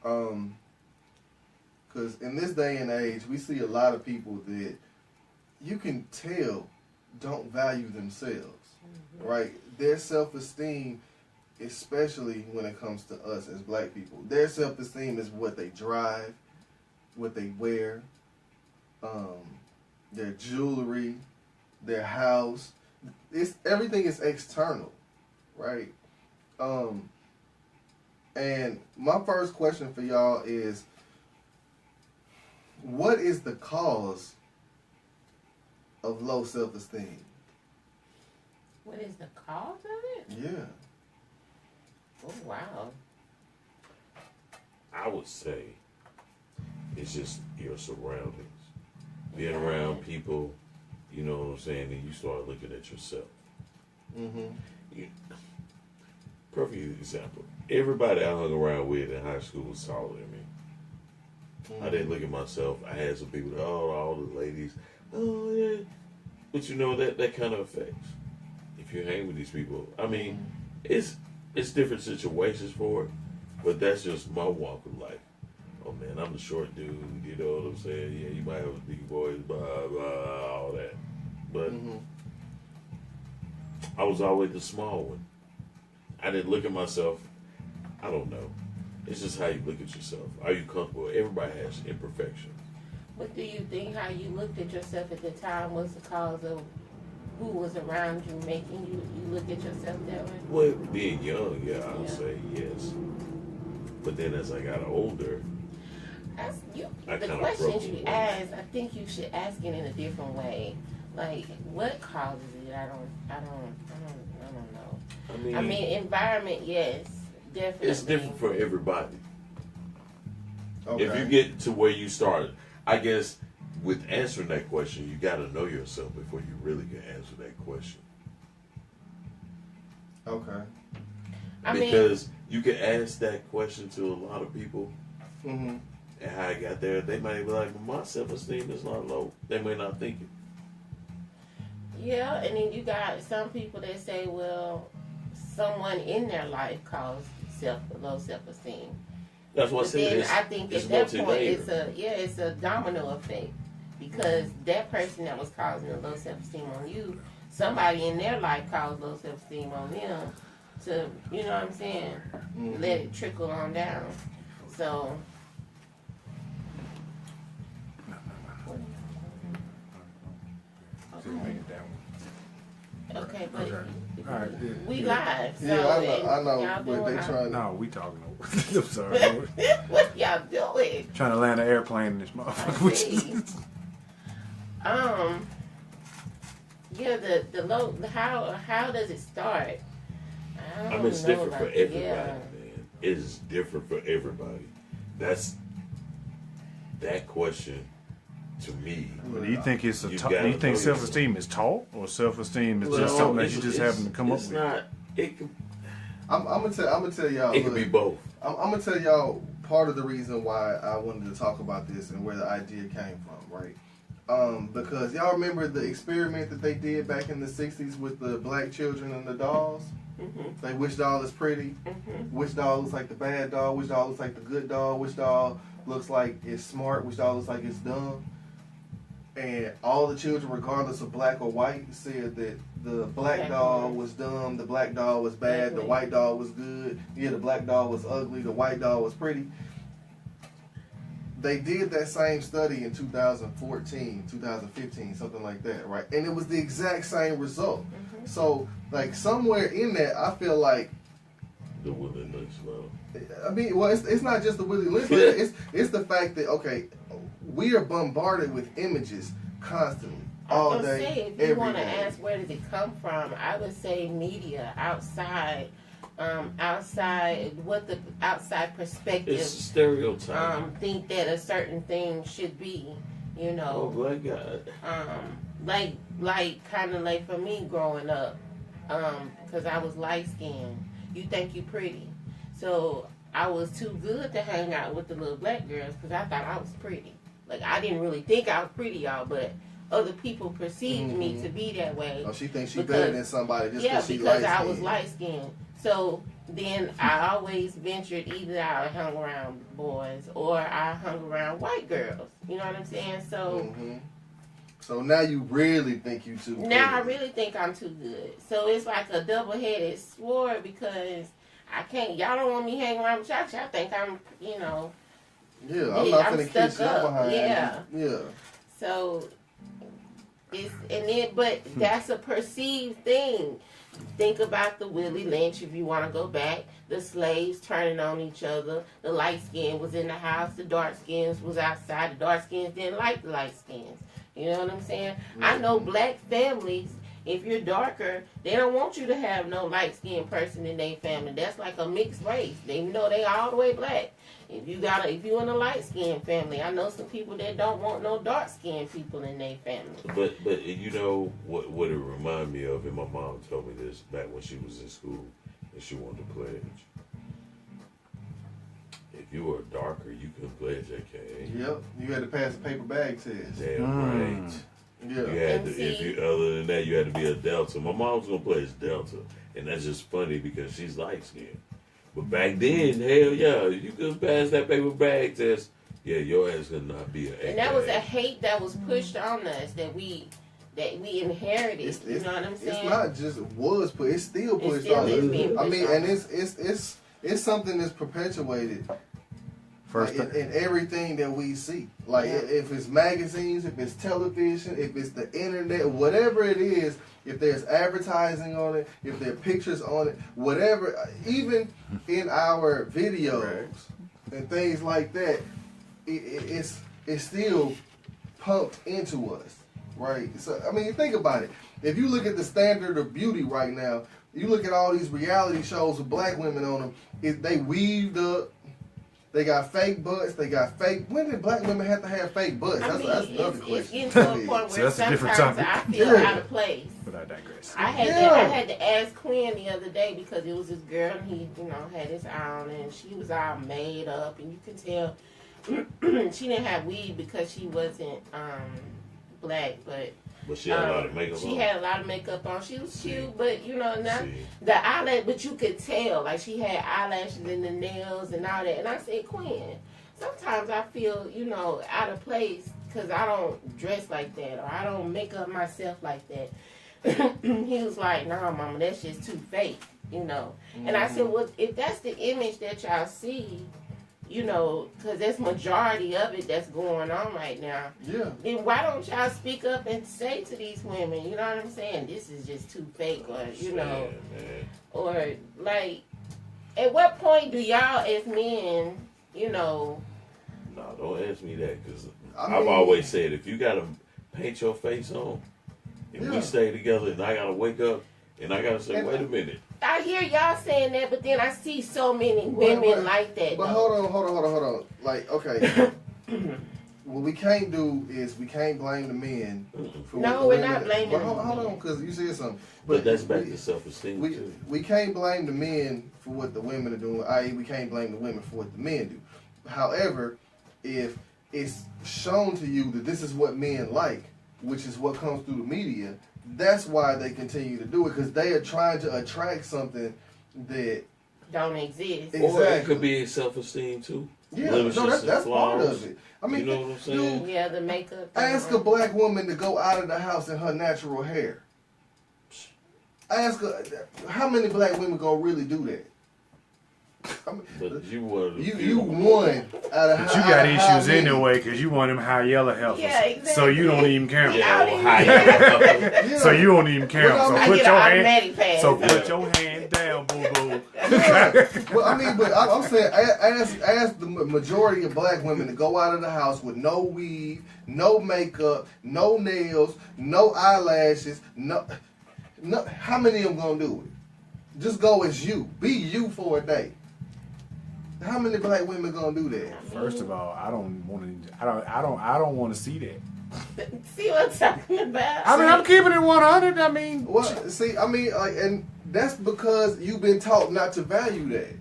Because in this day and age, we see a lot of people that you can tell don't value themselves, right? Their self-esteem, especially when it comes to us as black people, their self-esteem is what they drive, what they wear, their jewelry, their house. Everything is external, right? And my first question for y'all is, what is the cause of low self-esteem? What is the cause of it? Yeah. Oh wow. I would say it's just your surroundings. Being around people, you know what I'm saying, and you start looking at yourself. You, perfect example. Everybody I hung around with in high school was taller than me. I didn't look at myself. I had some people, all the ladies, oh yeah. But you know that kind of affects. If you hang with these people, I mean, it's different situations for it, but that's just my walk of life. Oh man, I'm the short dude, you know what I'm saying? Yeah, you might have a big voice, blah, blah, all that. But I was always the small one. I didn't look at myself. I don't know. It's just how you look at yourself. Are you comfortable? Everybody has imperfections. But do you think how you looked at yourself at the time was the cause of who was around you making you look at yourself that way? Well, being young, yeah, I would say yes. But then as I got older, That's you. I The kinda questions broke you it. ask, I think you should ask it in a different way. Like, what causes it? I don't know. I mean, Environment, yes, definitely. it's different for everybody. Okay. If you get to where you started, I guess with answering that question, you got to know yourself before you really can answer that question. Okay. Because you can ask that question to a lot of people, Mm-hmm. and how I got there, they might be like, well, my self-esteem is not low. They may not think it. Yeah, and then you got some people that say, well, someone in their life caused low self-esteem. That's what I But said. then It's, I think it's at that point multi-layered. it's a domino effect because that person that was causing the low self-esteem on you, somebody in their life caused low self-esteem on them. To you know what I'm saying, let it trickle on down. So. Okay, but All right. we live. So Yeah, I y'all know, but doing they trying to. No, we talking over. I'm sorry. what y'all doing? Trying to land an airplane in this I motherfucker. see. Yeah, the low. How does it start? I don't It's know different for about- everybody, yeah. man. It's different for everybody. That question to me. Do you think it's You do gotta you think know self-esteem is taught, or self-esteem is Well, just something that it's- you just it's- happen to come up it's with? not. It can. I'm gonna tell y'all. It can look, be both. I'm gonna tell y'all part of the reason why I wanted to talk about this and where the idea came from, right? Because y'all remember the experiment that they did back in the '60s with the black children and the dolls. They which doll is pretty, which doll looks like the bad doll, which doll looks like the good doll, which doll looks like it's smart, which doll looks like it's dumb. And all the children, regardless of black or white, said that the black doll was dumb, the black doll was bad, the white doll was good. Yeah, the black doll was ugly, the white doll was pretty. They did that same study in 2014, 2015, something like that, right? And it was the exact same result. So, like, somewhere in that, I feel like, The Willie Lynch level. I mean, well, it's not just the Willie Lynch, it's the fact that, okay, we are bombarded with images constantly, all I was gonna day, say, if you every want to day. ask where does it come from, I would say media, outside what the outside perspective It's a stereotype. think that a certain thing should be, you Oh, know, black guy. like kind of like for me growing up, because I was light skinned, you think you pretty, so I was too good to hang out with the little black girls because I thought I was pretty. Like I didn't really think I was pretty, y'all, but other people perceived me to be that way. Oh, she thinks she's Because- better than somebody just Yeah, she because light I was skinned. light skinned. So then I always ventured either I hung around boys or I hung around white girls. You know what I'm saying? So So now you really think you too now I pretty. really think I'm too good. So it's like a double-headed sword because I can't. Y'all don't want me hanging around with y'all. Y'all think I'm, you know. Yeah, I'm not I'm finna kiss stuck you up. behind. Yeah. Yeah. So but that's a perceived thing. Think about the Willie Lynch if you want to go back. The slaves turning on each other. The light skin was in the house. The dark skins was outside. The dark skins didn't like the light skins. You know what I'm saying? I know black families if you're darker, they don't want you to have no light skinned person in their family. That's like a mixed race. They know they all the way black. If you in a light skinned family, I know some people that don't want no dark skinned people in their family. But you know what it reminded me of, and my mom told me this back when she was in school and she wanted to pledge. If you were darker, you couldn't pledge that case. Yep, you had to pass a paper bag test. Damn right. Yeah. You had to, other than that, you had to be a Delta. My mom was gonna pledge Delta, and that's just funny because she's light skinned. But back then, hell yeah, you could pass that paper bag test. Yeah, your ass could not be an. And that was a hate that was pushed on us that we inherited. You know what I'm saying? It's not just was put; it's still pushed on us. I mean, and it's something that's perpetuated. In everything that we see, like if it's magazines, if it's television, if it's the internet, whatever it is, if there's advertising on it, if there are pictures on it, whatever, even in our videos and things like that, it's still pumped into us, right? So I mean, think about it. If you look at the standard of beauty right now, you look at all these reality shows with black women on them. They weaved up. They got fake butts. They got fake. When did black women have to have fake butts? That's another question. It's getting to a point where that's a different sometimes topic. I feel out of place. But I digress. I had to ask Quinn the other day because it was this girl and he, had his eye on it and she was all made up and you can tell she didn't have weave because she wasn't black, but she had a lot of makeup on. She had a lot of makeup on. She was cute, but not the eyelash. But you could tell, like she had eyelashes in the nails and all that. And I said, Quinn, sometimes I feel, out of place because I don't dress like that or I don't make up myself like that. He was like, "Nah, Mama, that's just too fake," And I said, well, if that's the image that y'all see, because that's majority of it that's going on right now. Yeah. Then why don't y'all speak up and say to these women, you know what I'm saying? This is just too fake, or or like, at what point do y'all as men, No, don't ask me that because I've always said if you gotta paint your face on, and we stay together, and I gotta wake up and I gotta say, wait a minute. I hear y'all saying that, but then I see so many women like that. But hold on. Like, okay. What we can't do is we can't blame the men for we're not blaming them. Hold on, because you said something. But that's back to self-esteem. We can't blame the men for what the women are doing, i.e. we can't blame the women for what the men do. However, if it's shown to you that this is what men like, which is what comes through the media, that's why they continue to do it, because they are trying to attract something that don't exist. Exactly. Or it could be self-esteem too. Yeah, that's part of it. I mean, you know what I'm saying? Dude, yeah, the makeup. Ask a black woman to go out of the house in her natural hair. Ask her, how many black women gonna really do that? I mean, but you won out of. But you got issues anyway because you want them high yellow heifers. Yeah, exactly. So you don't even count. Yeah. So you don't even count. Well, so put your hand. Pass. So put your hand down, boo boo. Yeah. Well, I mean, but I'm saying, ask the majority of black women to go out of the house with no weave, no makeup, no nails, no eyelashes, no. How many of them gonna do it? Just go as you. Be you for a day. How many black women gonna do that? First of all, I don't want to see that. See what I'm talking about? I mean, I'm keeping it 100. I mean, well, see, I mean, like, and that's because you've been taught not to value that.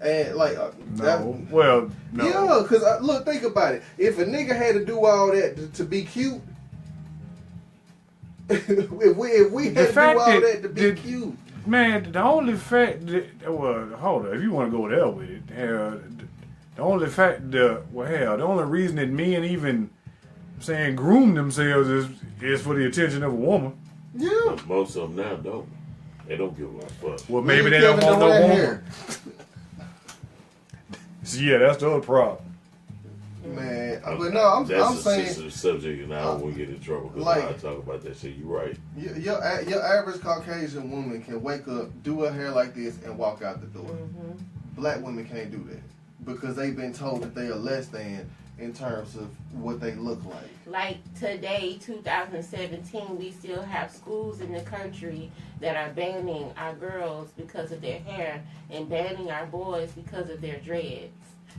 And like, no. Yeah, because look, think about it. If a nigga had to do all that to be cute, if we had to do all that to be cute. Man, the only fact that, well, hold on, if you want to go there with it, the only reason that men even groom themselves is for the attention of a woman. Yeah. But most of them now don't. They don't give a fuck. Well, maybe they don't want no woman. So yeah, that's the other problem. Man, but no, I'm saying that's a sensitive subject, and I don't want to get in trouble because I talk about that shit. You right. Your average Caucasian woman can wake up, do her hair like this, and walk out the door. Mm-hmm. Black women can't do that because they've been told that they are less than in terms of what they look like. Like today, 2017, we still have schools in the country that are banning our girls because of their hair and banning our boys because of their dreads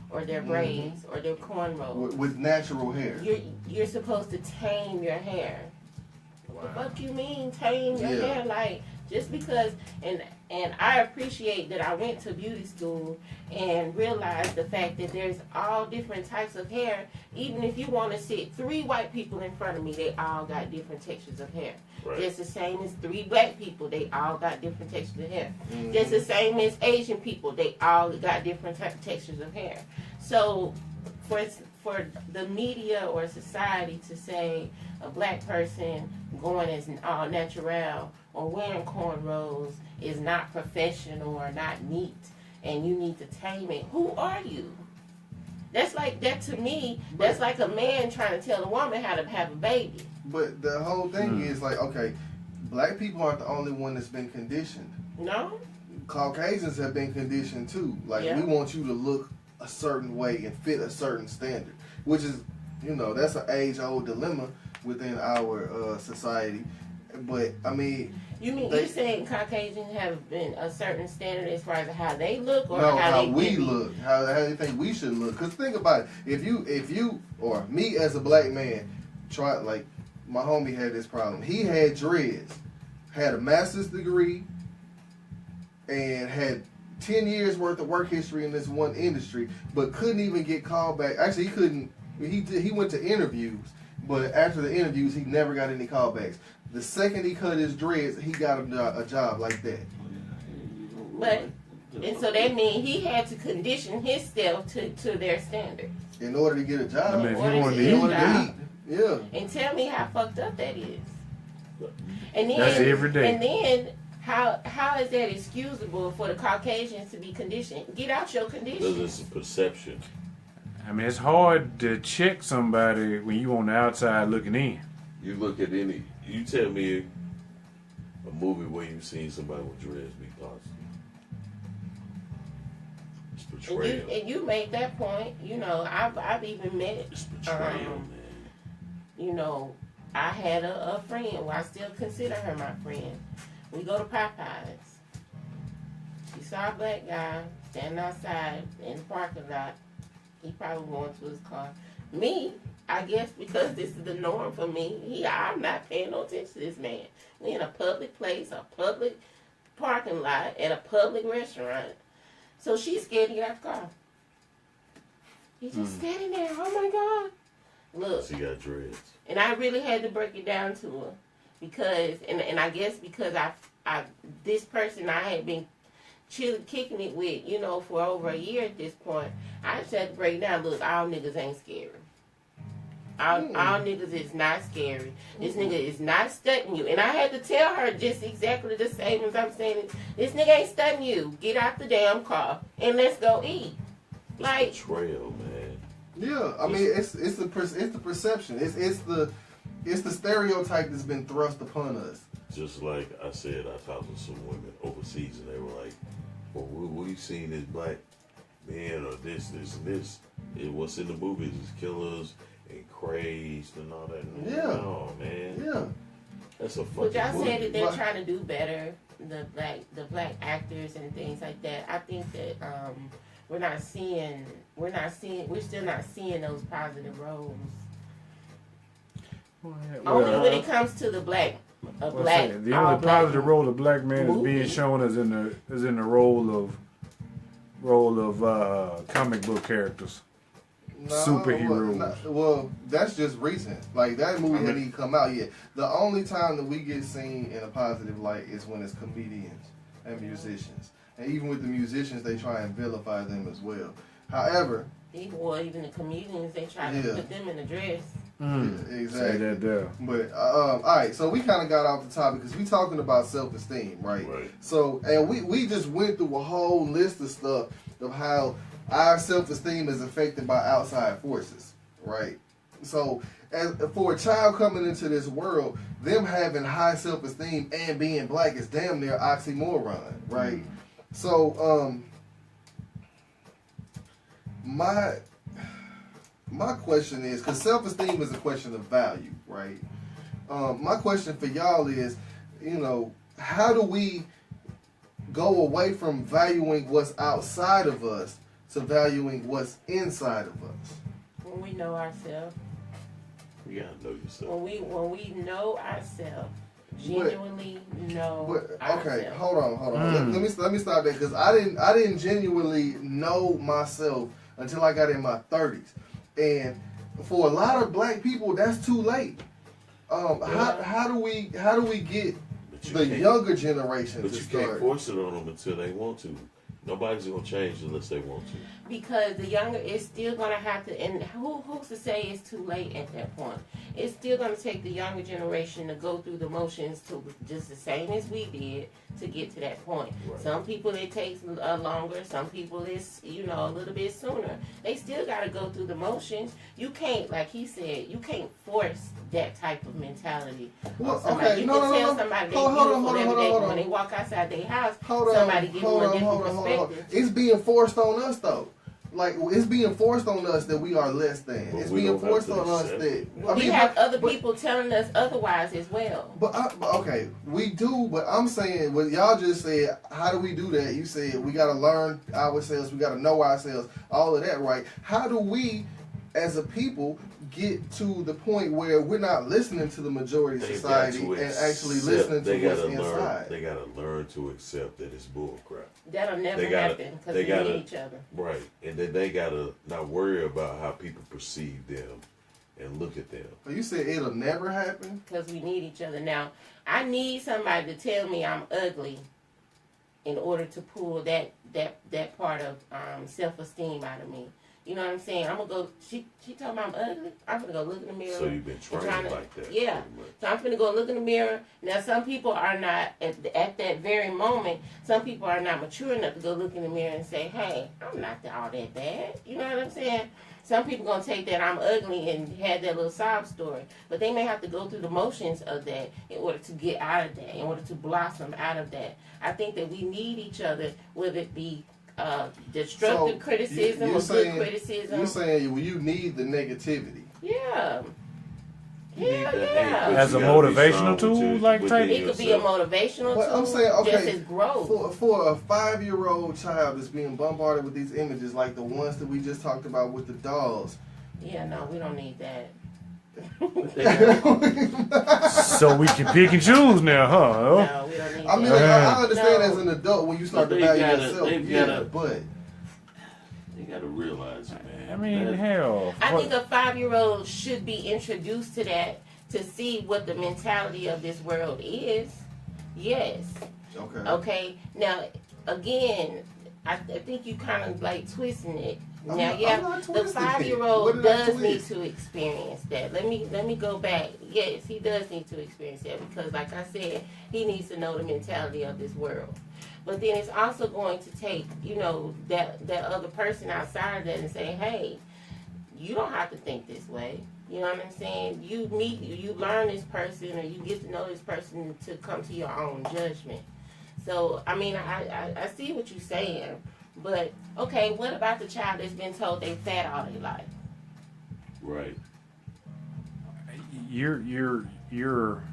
or their braids or their cornrows. With natural hair. You're supposed to tame your hair. What the fuck you mean tame your hair? Like, just because, and I appreciate that I went to beauty school and realized the fact that there's all different types of hair. Even if you want to sit 3 white people in front of me, they all got different textures of hair. Right. Just the same as 3 black people, they all got different textures of hair. Just the same as Asian people, they all got different textures of hair. So for the media or society to say a black person going as all natural or wearing cornrows is not professional or not neat and you need to tame it, who are you? That's like, that to me, that's like a man trying to tell a woman how to have a baby. But the whole thing is like, okay, black people aren't the only one that's been conditioned. No? Caucasians have been conditioned too. Like, we want you to look a certain way and fit a certain standard, which is, that's an age-old dilemma within our society. But I mean, you're saying Caucasians have been a certain standard as far as how they look, or no, how they we look, how they think we should look? Because think about it, if you or me as a black man, like my homie had this problem. He had dreads, had a master's degree, and had 10 years worth of work history in this one industry, but couldn't even get called back. Actually, he couldn't. He went to interviews, but after the interviews, he never got any callbacks. The second he cut his dreads, he got a job like that. But, and so that means he had to condition himself to their standard. In order to get a job. I mean, if you wanted to eat. Yeah. And tell me how fucked up that is. And then, that's every day. And then, how is that excusable for the Caucasians to be conditioned? Get out your condition. Because it's a perception. I mean, it's hard to check somebody when you on the outside looking in. You look at you tell me a movie where you've seen somebody with dreads be positive. It's betrayal. And you made that point. I've even met. It's betrayal, man. I had a friend. Well, I still consider her my friend. We go to Popeyes. She saw a black guy standing outside in the parking lot. He probably going to his car. Me, I guess because this is the norm for me, I'm not paying no attention to this man. We in a public place, a public parking lot, at a public restaurant. So she's scared to get out the car. He's just standing there. Oh my God. Look. She got dreads. And I really had to break it down to her. Because, and I guess because this person I had been kicking it with, for over a year at this point, I just had to break it down. Look, all niggas ain't scary. All niggas is not scary. This nigga is not stunting you. And I had to tell her just exactly the same as I'm saying. This nigga ain't stunting you. Get out the damn car and let's go eat. Like, betrayal, man. Yeah, I mean it's the perception. It's the stereotype that's been thrust upon us. Just like I said, I talked to some women overseas and they were like, well, we seen this black man or this, and this. What's in the movies is killers and crazed and all that. Yeah. No, man. Yeah. That's a fucking. But y'all said that they're trying to do better, the black actors and things like that. I think that we're still not seeing those positive roles. Only when it comes to the black. The only positive role the black man is being shown is in the role of comic book characters. Superheroes. Well, that's just recent. Like, that movie hadn't even come out yet. The only time that we get seen in a positive light is when it's comedians and musicians. And even with the musicians, they try and vilify them as well. However, even the comedians, they try to put them in a dress. Yeah, exactly. Say that there. But all right, so we kind of got off the topic because we talking about self-esteem, right? So, and we just went through a whole list of stuff of how our self-esteem is affected by outside forces, right? So, for a child coming into this world, them having high self-esteem and being black is damn near oxymoron, right? So, my question is, because self-esteem is a question of value, right? My question for y'all is, how do we go away from valuing what's outside of us to valuing what's inside of us? When we know ourselves. You gotta know yourself. When we know ourselves, genuinely know okay, ourselves. hold on. Let me stop there, because I didn't genuinely know myself until I got in my 30s, and for a lot of black people, that's too late. How do we get the younger generation but to you start? can't force it on them until they want to. Nobody's gonna change unless they want to. Because the younger is still gonna have to, and who's to say it's too late at that point? It's still gonna take the younger generation to go through the motions to just the same as we did to get to that point. Right. Some people it takes longer. Some people it's a little bit sooner. They still gotta go through the motions. You can't, like he said, you can't force that type of mentality on somebody. Okay, You can tell somebody they're beautiful every day, but when they walk outside their house, somebody give them a different perspective. It's being forced on us, though. Like, it's being forced on us that we are less than. But it's we being don't forced have to on us accept that. it. We have other people telling us otherwise as well. But okay, we do. But I'm saying, what y'all just said, how do we do that? You said we got to learn ourselves, we got to know ourselves, all of that, right? How do we, as a people, get to the point where we're not listening to the majority of society and actually listening to what's inside? They gotta learn to accept that it's bullcrap. That'll never happen because we need each other. Right, and then they gotta not worry about how people perceive them and look at them. But you said it'll never happen? Because we need each other. Now, I need somebody to tell me I'm ugly in order to pull that part of self-esteem out of me. You know what I'm saying? I'm gonna go. She told me I'm ugly. I'm gonna go look in the mirror. So you've been trained like that. Yeah. So I'm gonna go look in the mirror. Now, some people are not at that very moment. Some people are not mature enough to go look in the mirror and say, "Hey, I'm not all that bad." You know what I'm saying? Some people gonna take that I'm ugly and have that little sob story, but they may have to go through the motions of that in order to get out of that, in order to blossom out of that. I think that we need each other, whether it be destructive criticism or good criticism. You're saying you need the negativity. Yeah. Yeah. As a motivational tool, like type. It could be a motivational tool. I'm saying, okay, just as growth. For a 5-year-old child that's being bombarded with these images, like the ones that we just talked about with the dolls. Yeah, no, we don't need that. So we can pick and choose now, huh? No, we don't need I mean, that. I understand as an adult when you start to value yourself. But they gotta realize it, man. I mean, hell. I think a 5-year-old should be introduced to that to see what the mentality of this world is. Yes. Okay. Now, again, I think you kind of like twisting it. Now, the 5-year-old does need to experience that. Let me go back. Yes, he does need to experience that because, like I said, he needs to know the mentality of this world. But then it's also going to take, that other person outside of that and say, hey, you don't have to think this way. You know what I'm saying? You learn this person or you get to know this person to come to your own judgment. So, I mean, I see what you're saying. But, okay, what about the child that's been told they fat all their life? Right. You're.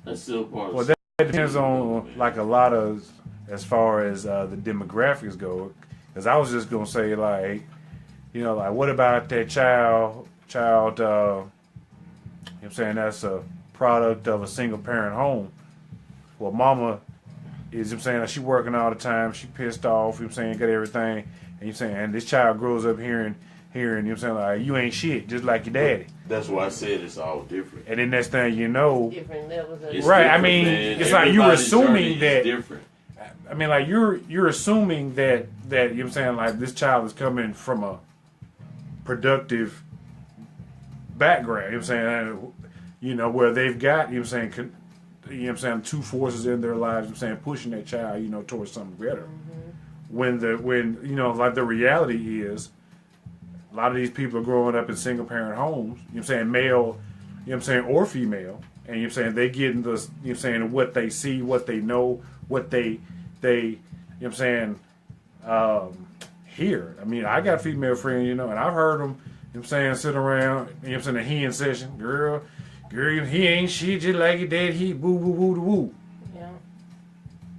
That's still part of. Well, that depends on like a lot of as far as the demographics go. Because I was just gonna say like, like what about that child? You know what I'm saying that's a product of a single parent home. Well, mama is, I'm saying, she working all the time. She pissed off. I'm saying, got everything. And saying, and this child grows up hearing, I'm saying, like, you ain't shit, just like your daddy. That's why I said it's all different. And then next thing you know, different levels of right? I mean, it's like you're assuming that. Different. I mean, like you're assuming that you know what I'm saying, like this child is coming from a productive background. You know what I'm saying, where they've got, you know what I'm saying. Two forces in their lives, pushing that child, towards something better. Mm-hmm. When like the reality is, a lot of these people are growing up in single parent homes, male, or female, and they get into what they see, what they know, what they hear. I mean, I got a female friend, and I've heard them, what I'm saying, sitting around, you know what I'm saying, a hen session. Girl, he ain't shit just like your dad. He woo, woo, woo, woo. Yeah. And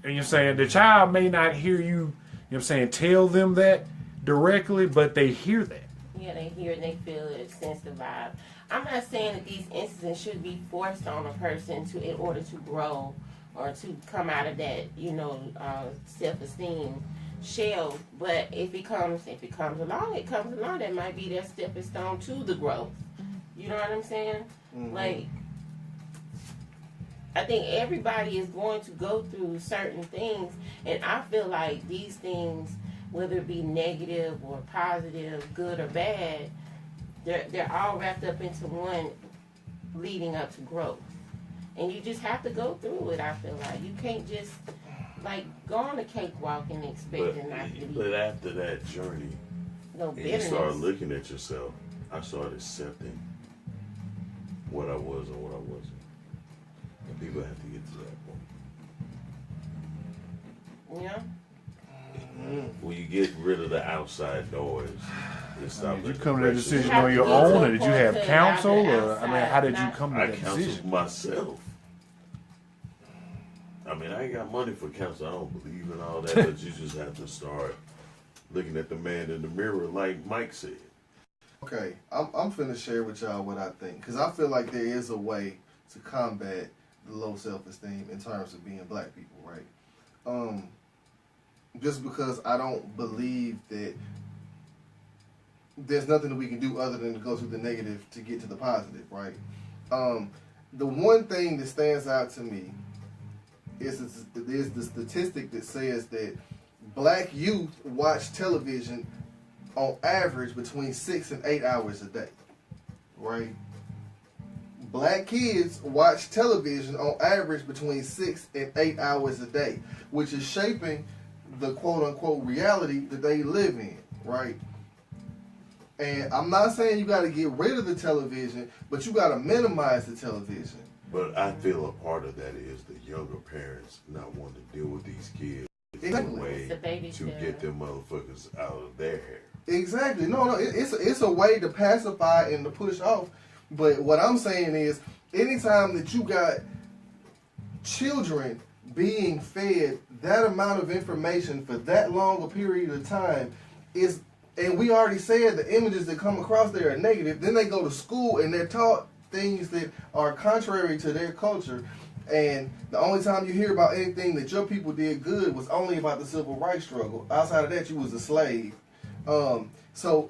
you know what I'm saying, the child may not hear you, you know what I'm saying, tell them that directly, but they hear that. Yeah, they hear and they feel it, sense the vibe. I'm not saying that these incidents should be forced on a person in order to grow or to come out of that, self-esteem shell. But if it comes along, it comes along. That might be their stepping stone to the growth. You know what I'm saying? Mm-hmm. Like, I think everybody is going to go through certain things, and I feel like these things, whether it be negative or positive, good or bad, they're all wrapped up into one, leading up to growth. And you just have to go through it. I feel like you can't just go on a cakewalk and expect it not to be. But after that journey, No and you bitterness. start looking at yourself, I started accepting what I was and what I wasn't. And people have to get to that point. Yeah. When you get rid of the outside noise, and stop. Did you come to that decision You have on to your get to own, a or did you point have to counsel, allow the or I mean, how did you outside come to I that counseled decision? myself. I mean, I ain't got money for counsel. I don't believe in all that, but you just have to start looking at the man in the mirror, like Mike said. Okay, I'm finna share with y'all what I think, because I feel like there is a way to combat the low self-esteem in terms of being black people, right? Just because I don't believe that there's nothing that we can do other than to go through the negative to get to the positive, right? The one thing that stands out to me is the statistic that says that black youth watch television on average between 6 and 8 hours a day, right? Black kids watch television on average between 6 and 8 hours a day, which is shaping the quote-unquote reality that they live in, right? And I'm not saying you got to get rid of the television, but you got to minimize the television. But I feel a part of that is the younger parents not wanting to deal with these kids in a Exactly. way It's the to babysitter. get them motherfuckers out of their hair. Exactly. No, it's a way to pacify and to push off. But what I'm saying is, anytime that you got children being fed that amount of information for that long a period of time is, and we already said the images that come across there are negative. Then they go to school and they're taught things that are contrary to their culture. And the only time you hear about anything that your people did good was only about the civil rights struggle. Outside of that, you was a slave. So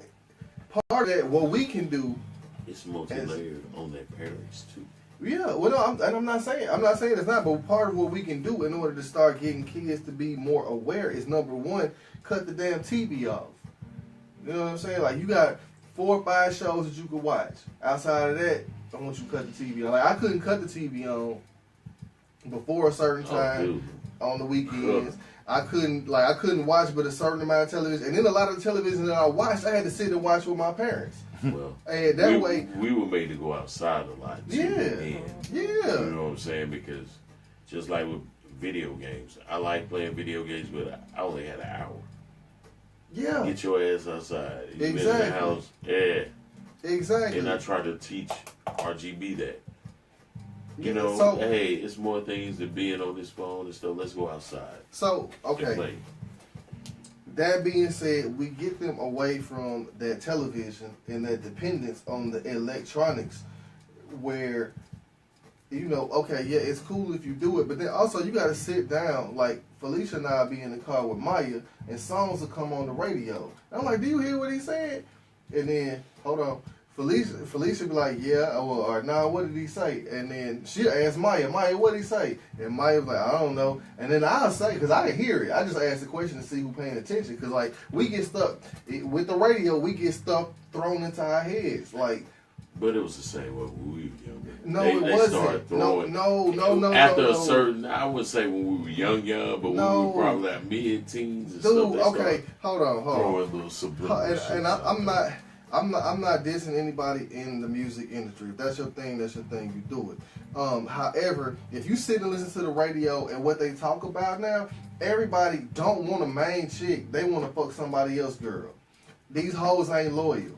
part of that, what we can do, It's multi-layered on their parents too. yeah. Well, no, I'm not saying it's not. But part of what we can do in order to start getting kids to be more aware is, number one, cut the damn TV off. You know what I'm saying? Like, you got 4 or 5 shows that you could watch. Outside of that, I want you to cut the TV on. Like, I couldn't cut the TV on before a certain time on the weekends. I couldn't watch but a certain amount of television. And then a lot of the television that I watched, I had to sit and watch with my parents. Well, And that way, we were made to go outside a lot too. Yeah. You know what I'm saying? Because just like with video games, I like playing video games, but I only had an hour. yeah, Get your ass outside. You been in Exactly. the house, yeah. exactly. And I try to teach RGB that. You Yeah, know, so- hey, it's more things than being on this phone and stuff. Let's go outside So, and okay. play. That being said, we get them away from that television and that dependence on the electronics where, okay, yeah, it's cool if you do it, but then also you got to sit down. Like, Felicia and I be in the car with Maya, and songs will come on the radio. And I'm like, do you hear what he said? And then, hold on. Felicia be like, yeah, or nah, what did he say? And then she'll ask Maya, what did he say? And Maya was like, I don't know. And then I'll say, because I didn't hear it, I just asked the question to see who paying attention. Because, like, we get stuck, with the radio, we get stuff thrown into our heads. Like, But it was the same way when we were younger. no, They it wasn't. started throwing. No. After no. a certain, I would say when we were young, but No. when we were probably like mid-teens and Dude, stuff, they okay, hold on. throwing little subliminal shit. And I'm not dissing anybody in the music industry. If that's your thing, that's your thing. You do it. However, if you sit and listen to the radio and what they talk about now, everybody don't want a main chick. They want to fuck somebody else, girl. These hoes ain't loyal.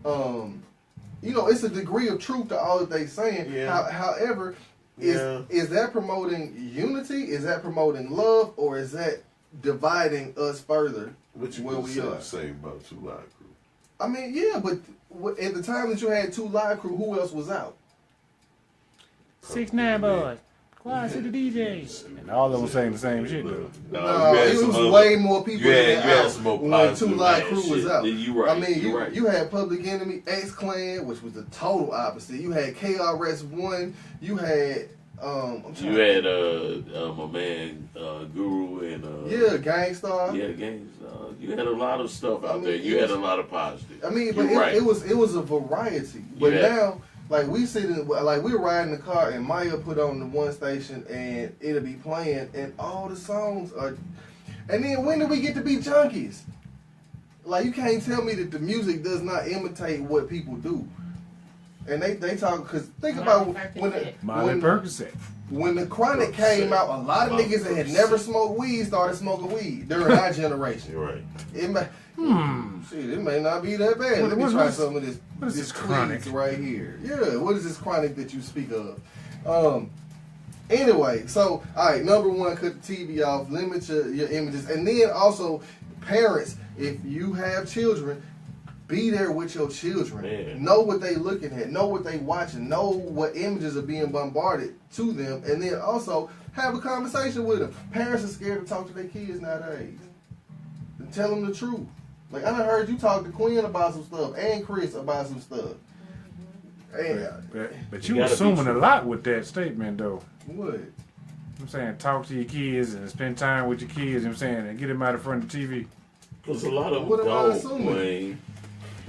You know, it's a degree of truth to all that they saying. Yeah. However, is that promoting unity? Is that promoting love? Or is that dividing us further What you where we are? Same about Two Live Crew. I mean, yeah, but at the time that you had Two Live Crew, who else was out? 6ix9ine Boys. Quiet City DJs. And all of them saying the same shit, though. No, it was way more people you had out some more when Two positive Live ass Crew was shit. out. You right. I mean, you right. you had Public Enemy, X Clan, which was the total opposite. You had KRS-One. You had You had my man Guru and Gangstar. Yeah, Gangs. You had a lot of stuff out there. You had a lot of positive. I mean, but it was a variety. But now, like we we're riding the car and Maya put on the one station and it'll be playing and all the songs are. And then when do we get to be junkies? Like you can't tell me that the music does not imitate what people do. And they talk because think about Miley Percocet. When the Chronic came out, a lot of niggas that had never smoked weed started smoking weed during our generation. You're right. It may, shit, it may not be that bad. Let me try some of this. What is this Chronic right here? Yeah, what is this Chronic that you speak of? Anyway, so all right, number one, cut the TV off, limit your images, and then also parents, if you have children. Be there with your children. Man. Know what they looking at. Know what they watching. Know what images are being bombarded to them. And then also have a conversation with them. Parents are scared to talk to their kids nowadays. And tell them the truth. Like, I done heard you talk to Quinn about some stuff and Chris about some stuff. And, But you assuming a lot with that statement, though. what? I'm saying talk to your kids and spend time with your kids, you know what I'm saying, and get them out in front of the TV. Because a lot of them What am I don't, assuming? Wayne.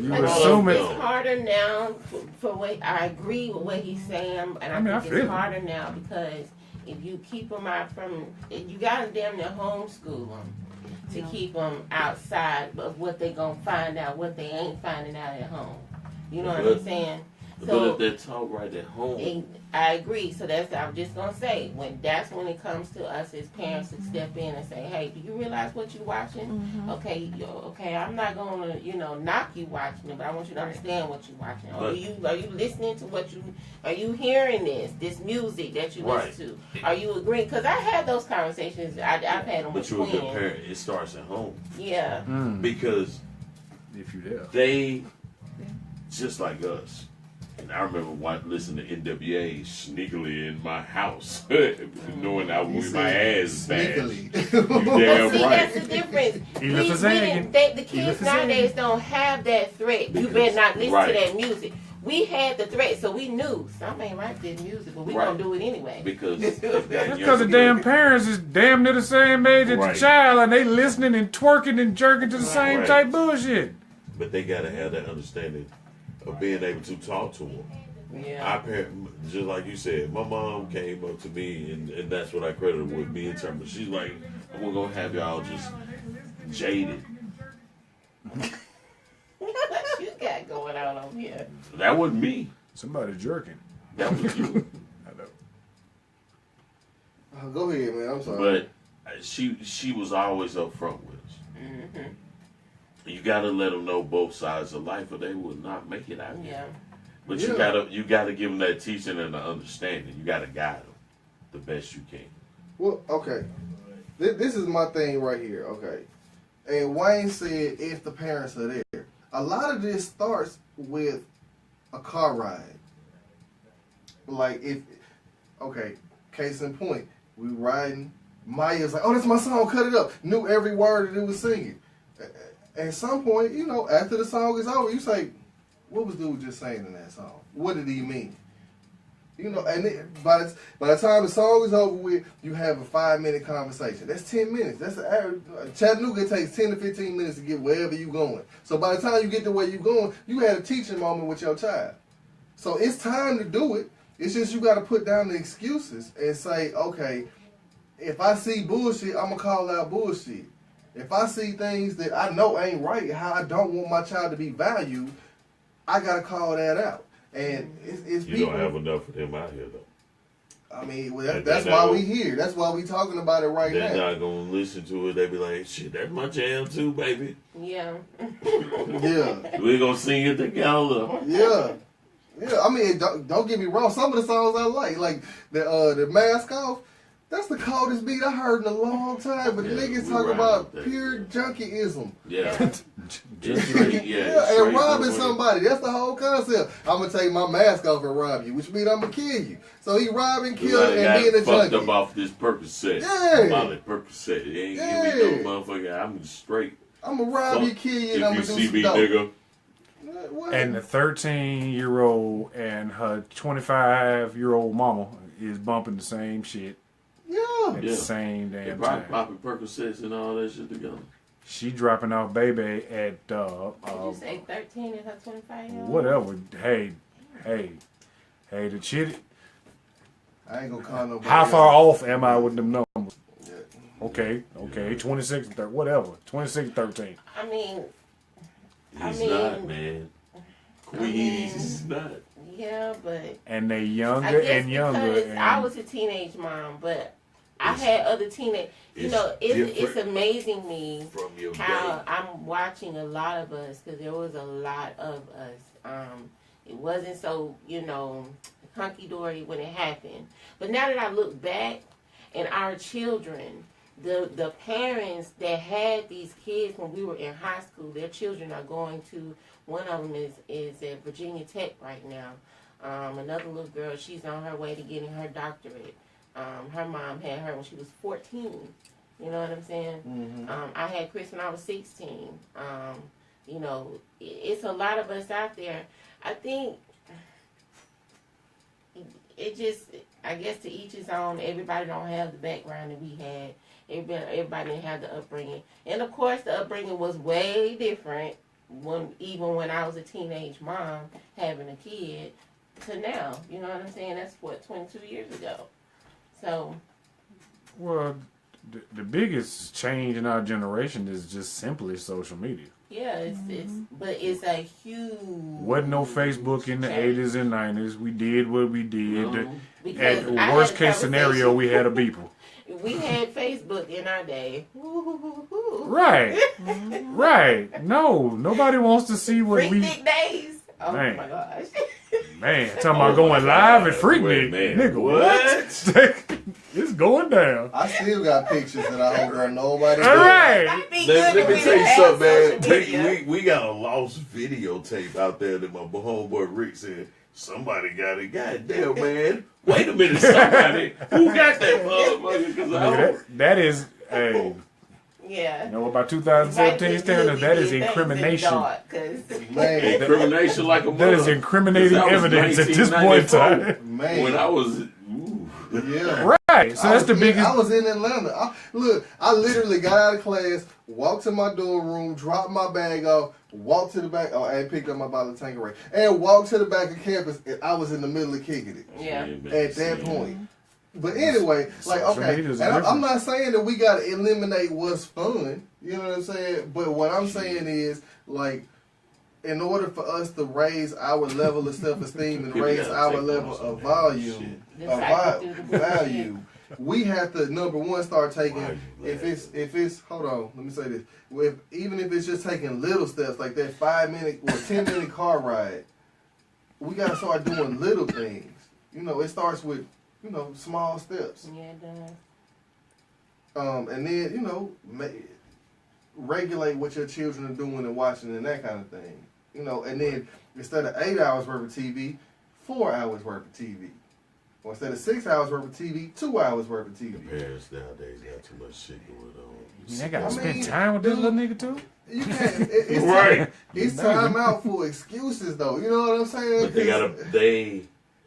You I assuming. think it's harder now for what I agree with what he's saying, and I think it's harder now because if you keep them out from, you got to damn near homeschool them to keep them outside of what they gonna find out, what they ain't finding out at home. You know what I'm saying? So but if they're taught right at home. I agree. So I'm just gonna say that's when it comes to us as parents to step in and say, hey, do you realize what you're watching? Mm-hmm. Okay, I'm not gonna knock you watching it, but I want you to understand what you're watching. Are you listening to are you hearing this music that you listen to? Are you agreeing? Because I had those conversations. I've had them with But you're a good Quinn. parent. It starts at home. Yeah. Because if you there, they just like us. And I remember listening to NWA sneakily in my house, knowing I was my ass Sneakily. bashed. You damn See, right. that's the difference. The kids nowadays don't have that threat. You better not listen to that music. We had the threat, so we knew something ain't right with this music, but we gonna do it anyway. Because the damn parents is damn near the same age as the child, and they listening and twerking and jerking to the same type bullshit. But they gotta have that understanding of being able to talk to them. Yeah. Our parents, just like you said, my mom came up to me, and that's what I credited with me in terms of, she's like, I'm gonna have y'all just jaded. What you got going on over here? That wasn't me. Somebody jerking. That was you. I know. Go ahead, man. I'm sorry. But she was always up front with us. Mm-hmm. You gotta let them know both sides of life, or they will not make it out here. Yeah. But you gotta give them that teaching and the understanding. You gotta guide them the best you can. Well, okay. This is my thing right here, okay. And Wayne said if the parents are there. A lot of this starts with a car ride. Like case in point, we riding, Maya's like, oh, that's my song, cut it up. Knew every word that it was singing. At some point, after the song is over, you say, what was dude just saying in that song? What did he mean? And by the time the song is over with, you have a 5-minute conversation. That's 10 minutes. That's the average. Chattanooga takes 10 to 15 minutes to get wherever you're going. So by the time you get to where you're going, you had a teaching moment with your child. So it's time to do it. It's just you got to put down the excuses and say, okay, if I see bullshit, I'm going to call out bullshit. If I see things that I know ain't right, how I don't want my child to be valued, I got to call that out. And it's You people. don't have enough of them out here, though. I mean, well, that's why we here. That's why we talking about it right they're now. not gonna listen to it. They be like, "Shit, that's my jam too, baby." Yeah. Yeah. We gonna sing it together. Yeah. Yeah, I mean, don't get me wrong. Some of the songs I like the Mask Off. That's the coldest beat I heard in a long time. But the niggas talk about pure junkieism. Yeah, just straight, and robbing somebody. That's the whole concept. I'm gonna take my mask off and rob you, which means I'm gonna kill you. So he robbing, killing, and being a fucked junkie. up off this Percocet. Yeah, Molly Percocet. It ain't give me no motherfucker. I'm straight. I'm gonna rob you, kill you, and I'm gonna do see me, some dope. nigga. What? And the 13-year-old and her 25-year-old mama is bumping the same shit Yeah. at the same They damn probably time. popping Percocets and all that shit together. She dropping off baby at Did you say 13 and her 25-year-old? whatever. Hey, the chit. I ain't gonna call nobody. How else. far off am I with them numbers? Yeah. Okay, 26 and 30, whatever. 26 and 13. I mean, He's not, man. He's not. yeah, but And they I younger guess and younger. because And I was a teenage mom, but I had other teenage. You it's know, it's different amazing me from your how day. I'm watching a lot of us, because there was a lot of us. It wasn't so, hunky dory when it happened. But now that I look back, and our children, the parents that had these kids when we were in high school, their children are going to. One of them is at Virginia Tech right now. Another little girl, she's on her way to getting her doctorate. Her mom had her when she was 14. You know what I'm saying? Mm-hmm. I had Chris when I was 16. It's a lot of us out there. I think it just, I guess to each his own. Everybody don't have the background that we had. Everybody didn't have the upbringing. And of course, the upbringing was way different even when I was a teenage mom having a kid to now. You know what I'm saying? That's 22 years ago. So. well, the biggest change in our generation is just simply social media. Yeah, but it's a huge. Wasn't no Facebook in the change. 80s and 90s. We did what we did. No. Because At I had worst a case scenario, we had a beeper. We had Facebook in our day. Right. Right. No, nobody wants to see what Freak we. Dick days. Oh Man. my gosh. Man, talking about going live and freak Wait, me. man, Nigga, what? It's going down. I still got pictures that I hope that nobody. All does. right. That'd be Let good me if tell we you had something, man. social media. We got a lost videotape out there that my homeboy Rick said, somebody got it. Goddamn, man. Wait a minute, somebody. Who got that motherfucker? Because I don't. That is, hey, Yeah. you know about 2017 standards? That is incrimination. Man, Incrimination like a That is mother. incriminating 'Cause that was evidence at this point in 1994. time. man. When I was, ooh. Yeah. Right. So that's the biggest. I was in Atlanta. I literally got out of class, walked to my dorm room, dropped my bag off, walked to the back. Oh, I picked up my bottle of Tanqueray, and walked to the back of campus. And I was in the middle of kicking it Yeah. at that point. But anyway, like, Social okay, media's and I'm different. not saying that we got to eliminate what's fun. You know what I'm saying? But what I'm saying is, like, in order for us to raise our level of self-esteem and People raise gotta our take level notice of on that volume, shit. of value, we have to, number one, start taking, Why you if it's, hold on, let me say this. Even if it's just taking little steps, like that 5-minute or 10-minute car ride, we got to start doing little things. You know, it starts with, small steps. Yeah, it does. And then, regulate what your children are doing and watching and that kind of thing. And then instead of 8 hours worth of TV, 4 hours worth of TV. Or instead of 6 hours worth of TV, 2 hours worth of TV. Parents nowadays got too much shit going on. Man, I gotta I spend mean, time with this dude, little nigga too. You can't. It's Right. It's time out for excuses, though. You know what I'm saying? But they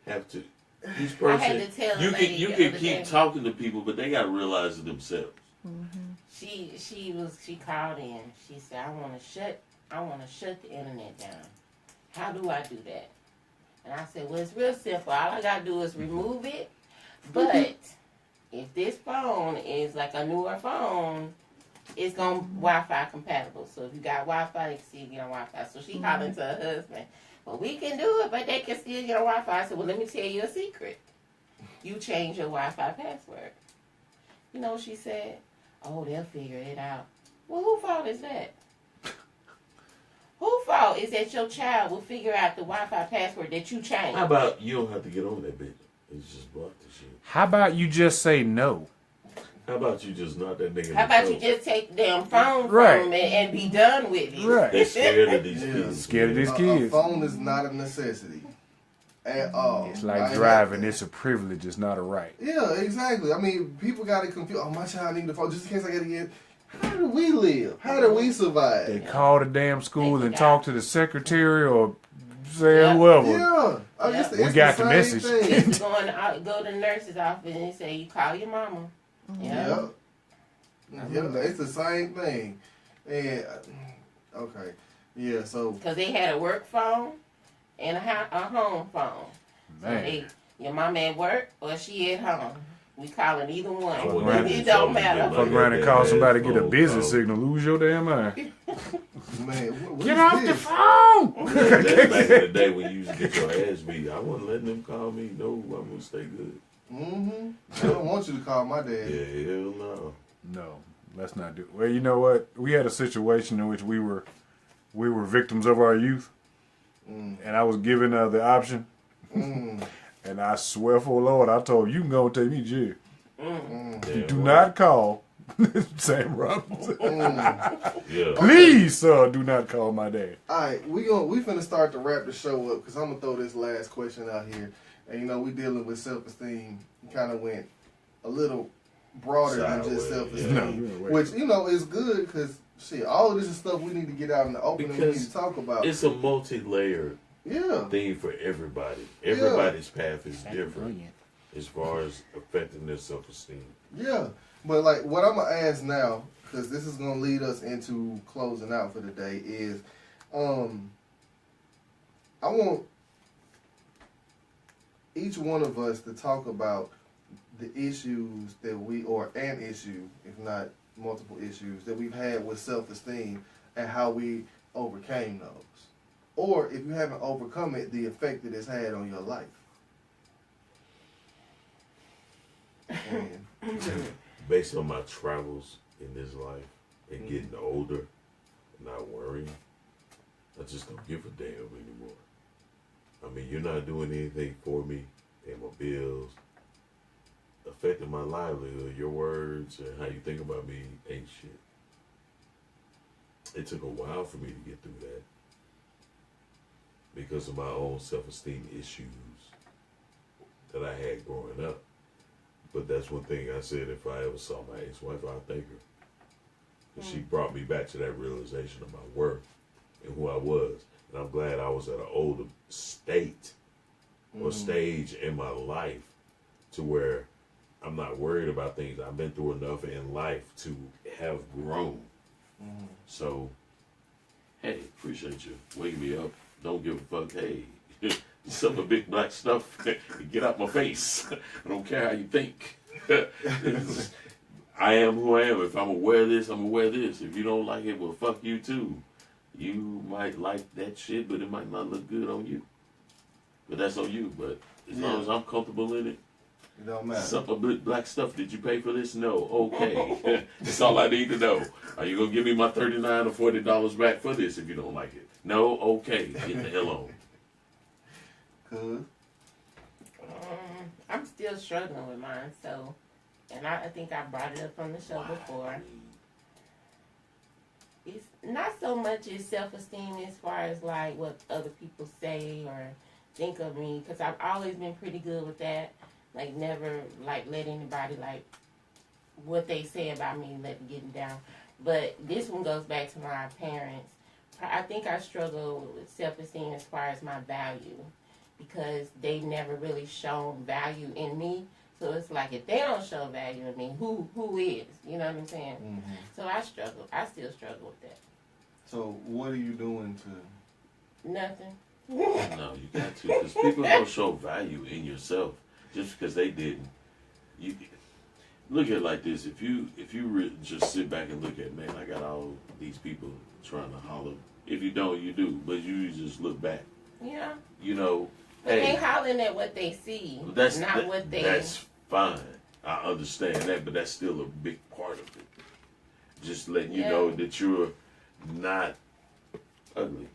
have to. Each I had person, to tell a you lady can the keep other day. talking to people, but they got to realize it themselves. She called in. She said, I want to shut the internet down. How do I do that? And I said, well, it's real simple. All I gotta do is remove it. But if this phone is like a newer phone, it's gonna Wi-Fi compatible. So if you got Wi-Fi, they can still get on Wi-Fi. So she calling to her husband. Well, we can do it, but they can still get on Wi-Fi. I said, well, let me tell you a secret. you change your Wi-Fi password. You know what she said? Oh, they'll figure it out. Well, whose fault is that? Whose fault is that your child will figure out the Wi-Fi password that you changed? How about you don't have to get on that bitch? It's just block the shit. How about you just say no? How about you just knock that nigga? How about you just take the damn phone Right. from him and be done with it? Right. They're scared of these Yeah. kids. Scared of these A kids. phone is not a necessity at all. It's like I driving. ain't- It's a privilege. It's not a right. Yeah, exactly. I mean, people got it confused. Oh, my child need the phone just in case I get it. How do we live? How do we They survive? call the damn school They and forgot. talk to the secretary or say Yeah. whoever. Yeah, We it's got the the same message. thing. Just go to the nurse's office and say, you call your mama. Yeah. Yeah, it's the same thing. And okay, yeah. So Because they had a work phone and a home phone. So Man. your mama at work or she at home. We calling either I one. wouldn't Right. have It to tell don't them to get matter. like Fuck around and that call damn somebody, get a phone business call. signal, lose your damn mind. man, what Get is off the this? phone! That's back in the day when you used to get your ass beat. I wasn't letting them call me. No, I'm gonna stay good. Mm-hmm. I don't want you to call my dad. Yeah, hell no. No, let's not do it. Well, you know what? We had a situation in which we were victims of our youth, and I was given the option, and I swear for the Lord, I told you can go and take me to jail. Damn Do right. not call Sam Robinson. Yeah. Please, sir, do not call my dad. All right, we finna start to wrap the show up because I'm gonna throw this last question out here, and you know we dealing with self-esteem. Kind of went a little broader than just Sideways, self-esteem, yeah. No, wait. which you know is good because shit, all of this is stuff we need to get out in the open and we need Because to talk about. It's a multi-layered Yeah, thing for everybody. Everybody's path is different as far as affecting their self-esteem. yeah. But like what I'm gonna ask now, because this is gonna lead us into closing out for the day, is I want each one of us to talk about the issues that an issue, if not multiple issues, that we've had with self-esteem and how we overcame those. Or if you haven't overcome it, the effect that it's had on your life. And, Based on my travels in this life and getting older, not worrying, I just don't give a damn anymore. I mean, you're not doing anything for me, paying my bills, affecting my livelihood. Your words and how you think about me ain't shit. It took a while for me to get through that because of my own self-esteem issues that I had growing up. But that's one thing I said, if I ever saw my ex-wife, I'd thank her. 'Cause she brought me back to that realization of my worth and who I was. And I'm glad I was at an older state or stage in my life to where I'm not worried about things. I've been through enough in life to have grown. So, hey, appreciate you waking me up. Don't give a fuck. Hey, some of the big black stuff, get out my face. I don't care how you think. I am who I am. If I'm aware of this, I'm aware of this. If you don't like it, well, fuck you too. You might like that shit, but it might not look good on you. But that's on you. But as long as I'm comfortable in it, it don't matter. some of the black stuff, did you pay for this? No. Okay. That's all I need to know. Are you going to give me my $39 or $40 back for this if you don't like it? No? Okay. Get the hell on. Cause I'm still struggling with mine, so, and I think I brought it up on the show before. It's not so much as self-esteem as far as like what other people say or think of me, because I've always been pretty good with that. Like never like let anybody like what they say about me let me get them down. But this one goes back to my parents. I think I struggle with self-esteem as far as my value, because they never really shown value in me. So it's like if they don't show value in me, who is? You know what I'm saying? So I struggle. I still struggle with that. so what are you doing to? Nothing. No, you got to. Because people don't show value in yourself just because they didn't. You look at it like this. If you just sit back and look at, man, I got all these people trying to holler. If you don't, you do. But you just look back. Yeah. You know, But they hollering at what they see, not what they. That's fine. I understand that, but that's still a big part of it. Just letting you know that you're not ugly.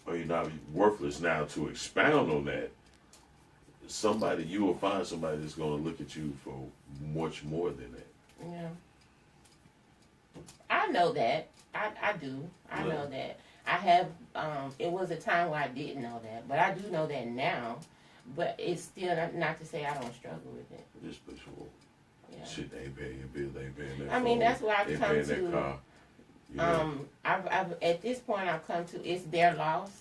Or you're not worthless. Now, to expound on that, you will find somebody that's going to look at you for much more than that. Yeah. I know that. I do. I know that. I have, it was a time where I didn't know that, but I do know that now. But it's still not to say I don't struggle with it. Just for sure. Yeah. Shit, they ain't paying your bill, they ain't paying that. I mean, that's where I've come to. That car. Yeah. I've at this point I've come to it's their loss.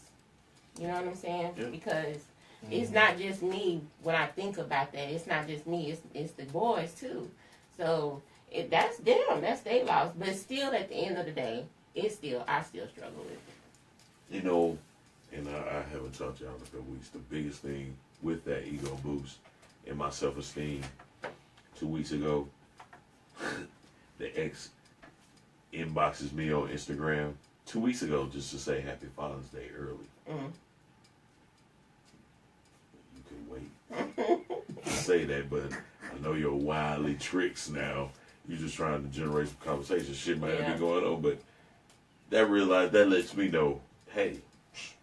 You know what I'm saying? Yeah. Because it's not just me when I think about that. It's not just me. It's the boys too. So that's them. That's their loss. But still, at the end of the day, I still struggle with it. You know, and I haven't talked to y'all in a couple weeks. The biggest thing with that ego boost and my self-esteem 2 weeks ago, the ex inboxes me on Instagram 2 weeks ago just to say Happy Father's Day early. You can wait to say that, but I know your wily tricks now. You're just trying to generate some conversation. Shit might be going on, but that lets me know, hey,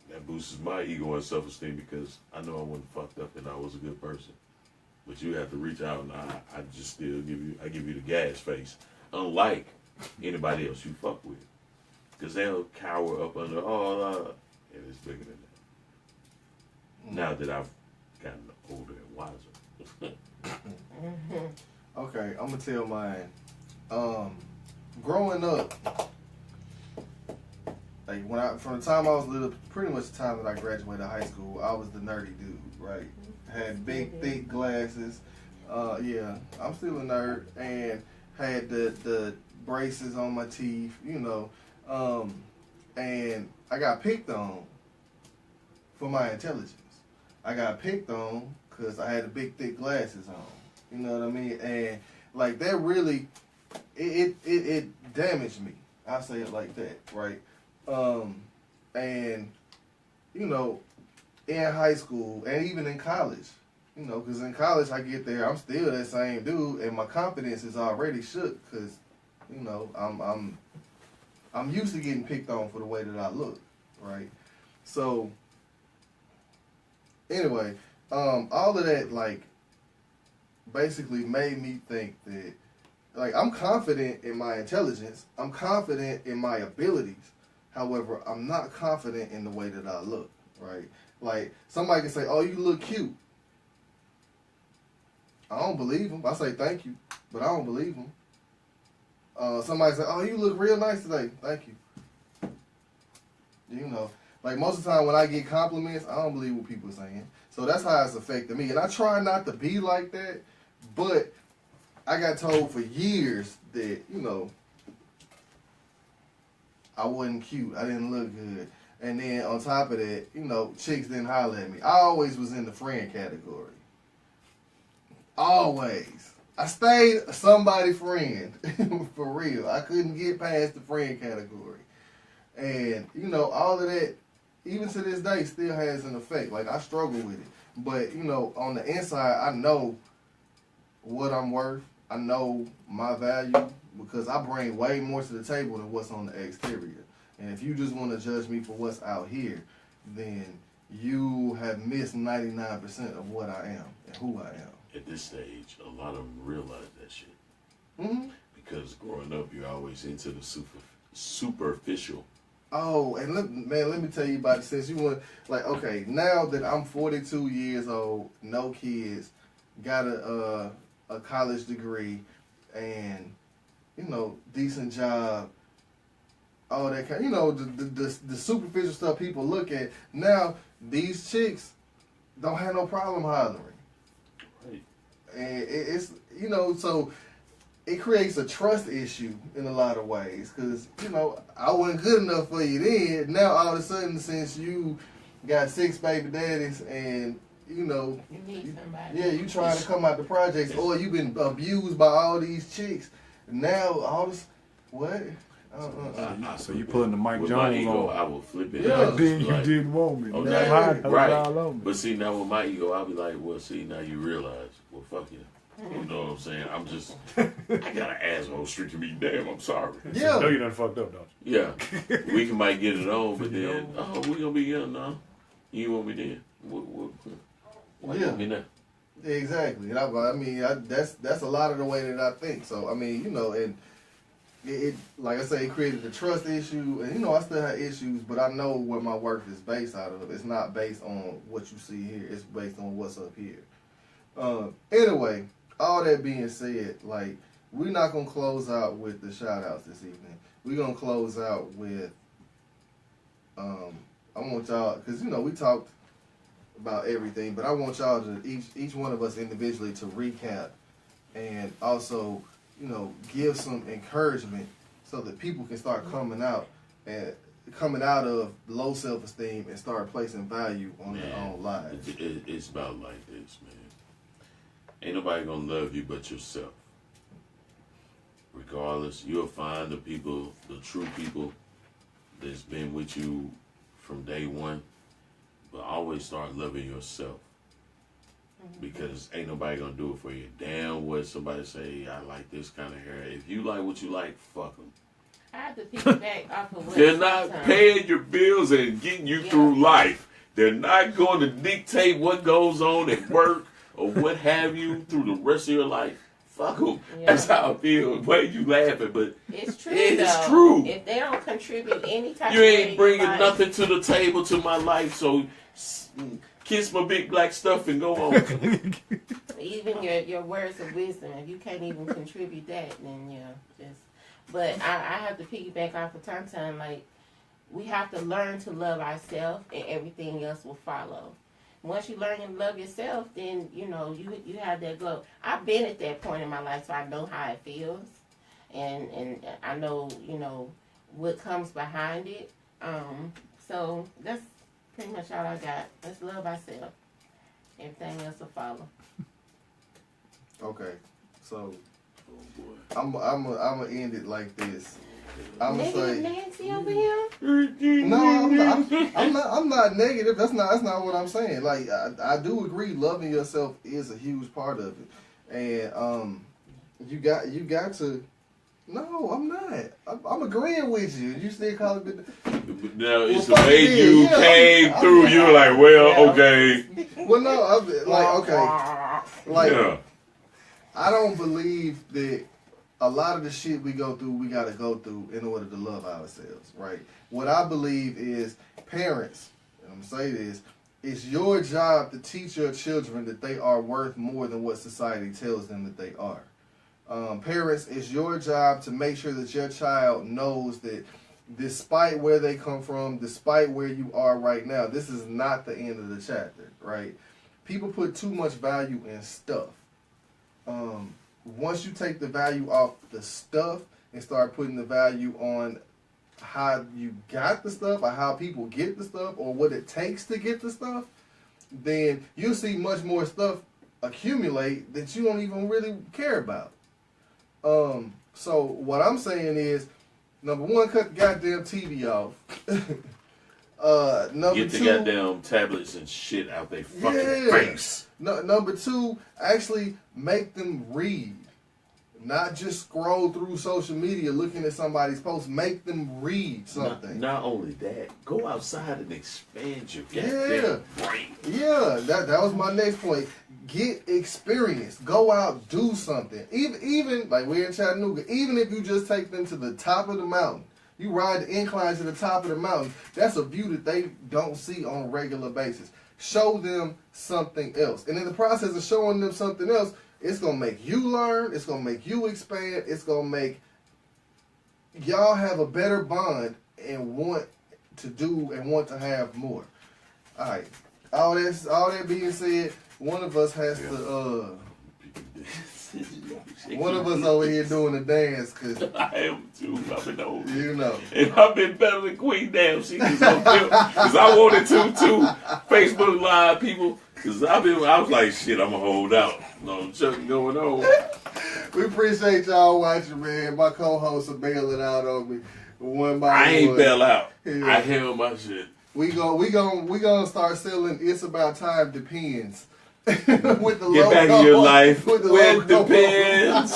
that boosts my ego and self-esteem because I know I wasn't fucked up and I was a good person. But you have to reach out and I just still give you the gas face. Unlike anybody else you fuck with. Because they'll cower up under, and it's bigger than that. Now that I've gotten older and wiser. Okay, I'm going to tell mine. Growing up, like from the time I was little, pretty much the time that I graduated high school, I was the nerdy dude, right? Had big, thick glasses. Yeah, I'm still a nerd, and had the braces on my teeth, you know. And I got picked on for my intelligence. I got picked on because I had the big, thick glasses on. You know what I mean? And like that really, it damaged me. I say it like that, right? And you know, in high school and even in college, you know, because in college I get there, I'm still that same dude, and my confidence is already shook because, you know, I'm used to getting picked on for the way that I look, right? So anyway, all of that like basically made me think that like I'm confident in my intelligence, I'm confident in my abilities. However, I'm not confident in the way that I look, right? Like, somebody can say, oh, you look cute. I don't believe them. I say thank you, but I don't believe them. Somebody say, oh, you look real nice today. Thank you. You know, like most of the time when I get compliments, I don't believe what people are saying. So that's how it's affected me. And I try not to be like that, but I got told for years that, you know, I wasn't cute. I didn't look good. And then on top of that, you know, chicks didn't holler at me. I always was in the friend category. Always. I stayed somebody friend. For real. I couldn't get past the friend category. And, you know, all of that, even to this day, still has an effect. Like, I struggle with it. But, you know, on the inside, I know what I'm worth. I know my value. Because I bring way more to the table than what's on the exterior. And if you just want to judge me for what's out here, then you have missed 99% of what I am and who I am. At this stage, a lot of them realize that shit. Mm-hmm. Because growing up, you're always into the superficial. Oh, and let me tell you about it. Since you want, like, okay, now that I'm 42 years old, no kids, got a college degree, and, you know, decent job, all that kind, you know, the superficial stuff people look at. Now, these chicks don't have no problem hollering. Right. And it's, you know, so it creates a trust issue in a lot of ways. Because, you know, I wasn't good enough for you then. Now, all of a sudden, since you got 6 baby daddies and, you know, you need somebody. Yeah, you trying to come out the projects, or you've been abused by all these chicks. Now, all this, what? So you putting the Mike with my Jones ego, on. I will flip it. Yeah. Then you didn't want me. Oh, Now now, I got right. all on me. But see, now with my ego, I'll be like, well, see, now you realize, well, fuck you. You know what I'm saying? I got an asshole streak to me. Damn, I'm sorry. No, Yeah. you done fucked up, don't Yeah, we might get it on, but then, we gonna be young now. You want me then? Why you want me now? Exactly. And I mean, that's a lot of the way that I think. So I mean, you know, and it like I say, it created a trust issue, and you know, I still have issues, but I know what my worth is based out of. It's not based on what you see here. It's based on what's up here. Anyway, all that being said, like, we're not gonna close out with the shout outs this evening. We're gonna close out with I want y'all, because you know we talked about everything, but I want y'all to each one of us individually to recap and also, you know, give some encouragement so that people can start coming out of low self-esteem and start placing value on their own lives. It's about like this, man. Ain't nobody gonna love you but yourself. Regardless, you'll find the people, the true people that's been with you from day one, but always start loving yourself. Because ain't nobody gonna do it for you. Damn what somebody say, I like this kind of hair. If you like what you like, fuck them. I have to piggyback off of what They're not paying your bills and getting you through life. They're not going to dictate what goes on at work or what have you through the rest of your life. Fuck them. Yeah. That's how I feel. Why you laughing? But it's true. it's true. If they don't contribute any type You of ain't bringing nothing to the table to my life, so kiss my big black stuff and go on. Even your words of wisdom, if you can't even contribute that, then just. But I have to piggyback off of Tantan. Like, we have to learn to love ourselves, and everything else will follow. Once you learn to love yourself, then you know you have that glow. I've been at that point in my life, so I know how it feels, and I know what comes behind it. So that's pretty much all I got. Let's love ourselves. Everything else will follow. Okay, so Oh boy. I'm gonna end it like this. I'm gonna say Nancy over here. no. I'm not negative. That's not what I'm saying. Like I do agree, loving yourself is a huge part of it, and you got to. No, I'm not. I'm agreeing with you. You still calling it. Now it's the way you came through. You're like, well, okay. Well, no, I'm like, okay, like Yeah. I don't believe that a lot of the shit we go through, we got to go through in order to love ourselves, right? What I believe is parents, and I'm going to say this, it's your job to teach your children that they are worth more than what society tells them that they are. Parents, it's your job to make sure that your child knows that despite where they come from, despite where you are right now, this is not the end of the chapter, right? People put too much value in stuff. Once you take the value off the stuff and start putting the value on how you got the stuff or how people get the stuff or what it takes to get the stuff, then you'll see much more stuff accumulate that you don't even really care about. So what I'm saying is, number one, cut the goddamn TV off. Number Get the two, goddamn tablets and shit out their fucking face. Number two, actually make them read. Not just scroll through social media looking at somebody's post. Make them read something. Not only that, go outside and expand your goddamn brain. Yeah, that was my next point. Get experience. Go out, do something. Even like we're in Chattanooga, even if you just take them to the top of the mountain, you ride the incline to the top of the mountain, that's a view that they don't see on a regular basis. Show them something else. And in the process of showing them something else, it's going to make you learn. It's going to make you expand. It's going to make y'all have a better bond and want to do and want to have more. All right. All that being said, one of us has to One of us over here doing the dance, cause I am too. I've been old. you know. And I've been better than Queen. Damn, she just don't feel. Cause I wanted to too. Facebook Live people. Cause I was like, shit, I'm gonna hold out. No, nothing going on. We appreciate y'all watching, man. My co-hosts are bailing out on me one by one. I ain't bail out. Yeah. I held my shit. We gonna start selling. It's About Time Depends. With the Get logo, back in your life. With the Where it logo. depends.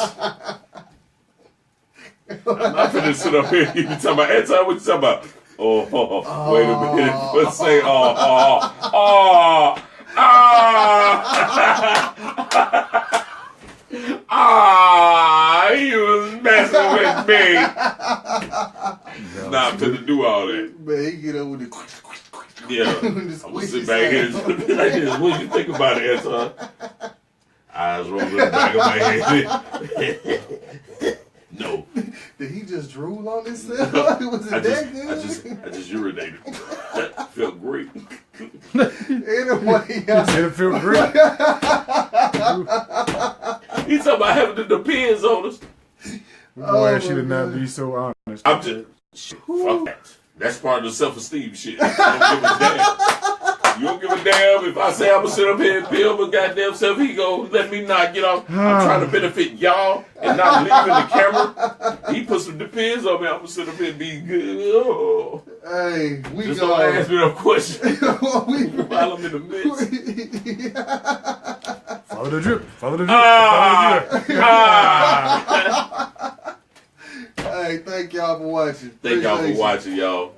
I'm not finna sit up here. You talking about every time what you talking about? Wait a minute. Let's say he was messing with me. Nah, I'm finna do all that. Man, he get over the. Yeah. I'm gonna sit back here and be like this. What you think about it, Anton? Eyes rolling in the back of my head. No. Did he just drool on himself? Was it that good? I just urinated. Felt great. Anyway, y'all. It feel great. He talking about having the depends on us. Boy, she did not be so honest. I'm just fuck that. That's part of the self-esteem shit. You don't give a damn. You don't give a damn if I say I'm gonna sit up here and peel my goddamn self. He go let me not get off. I'm trying to benefit y'all and not leaving the camera. He put some depends on me. I'm gonna sit up here and be good. Oh. Hey, we Just go. don't ask me no question while I'm in the midst. Follow the drip. Follow the drip. Follow the drip. Hey, thank y'all for watching. Thank y'all for Appreciate you. watching, y'all.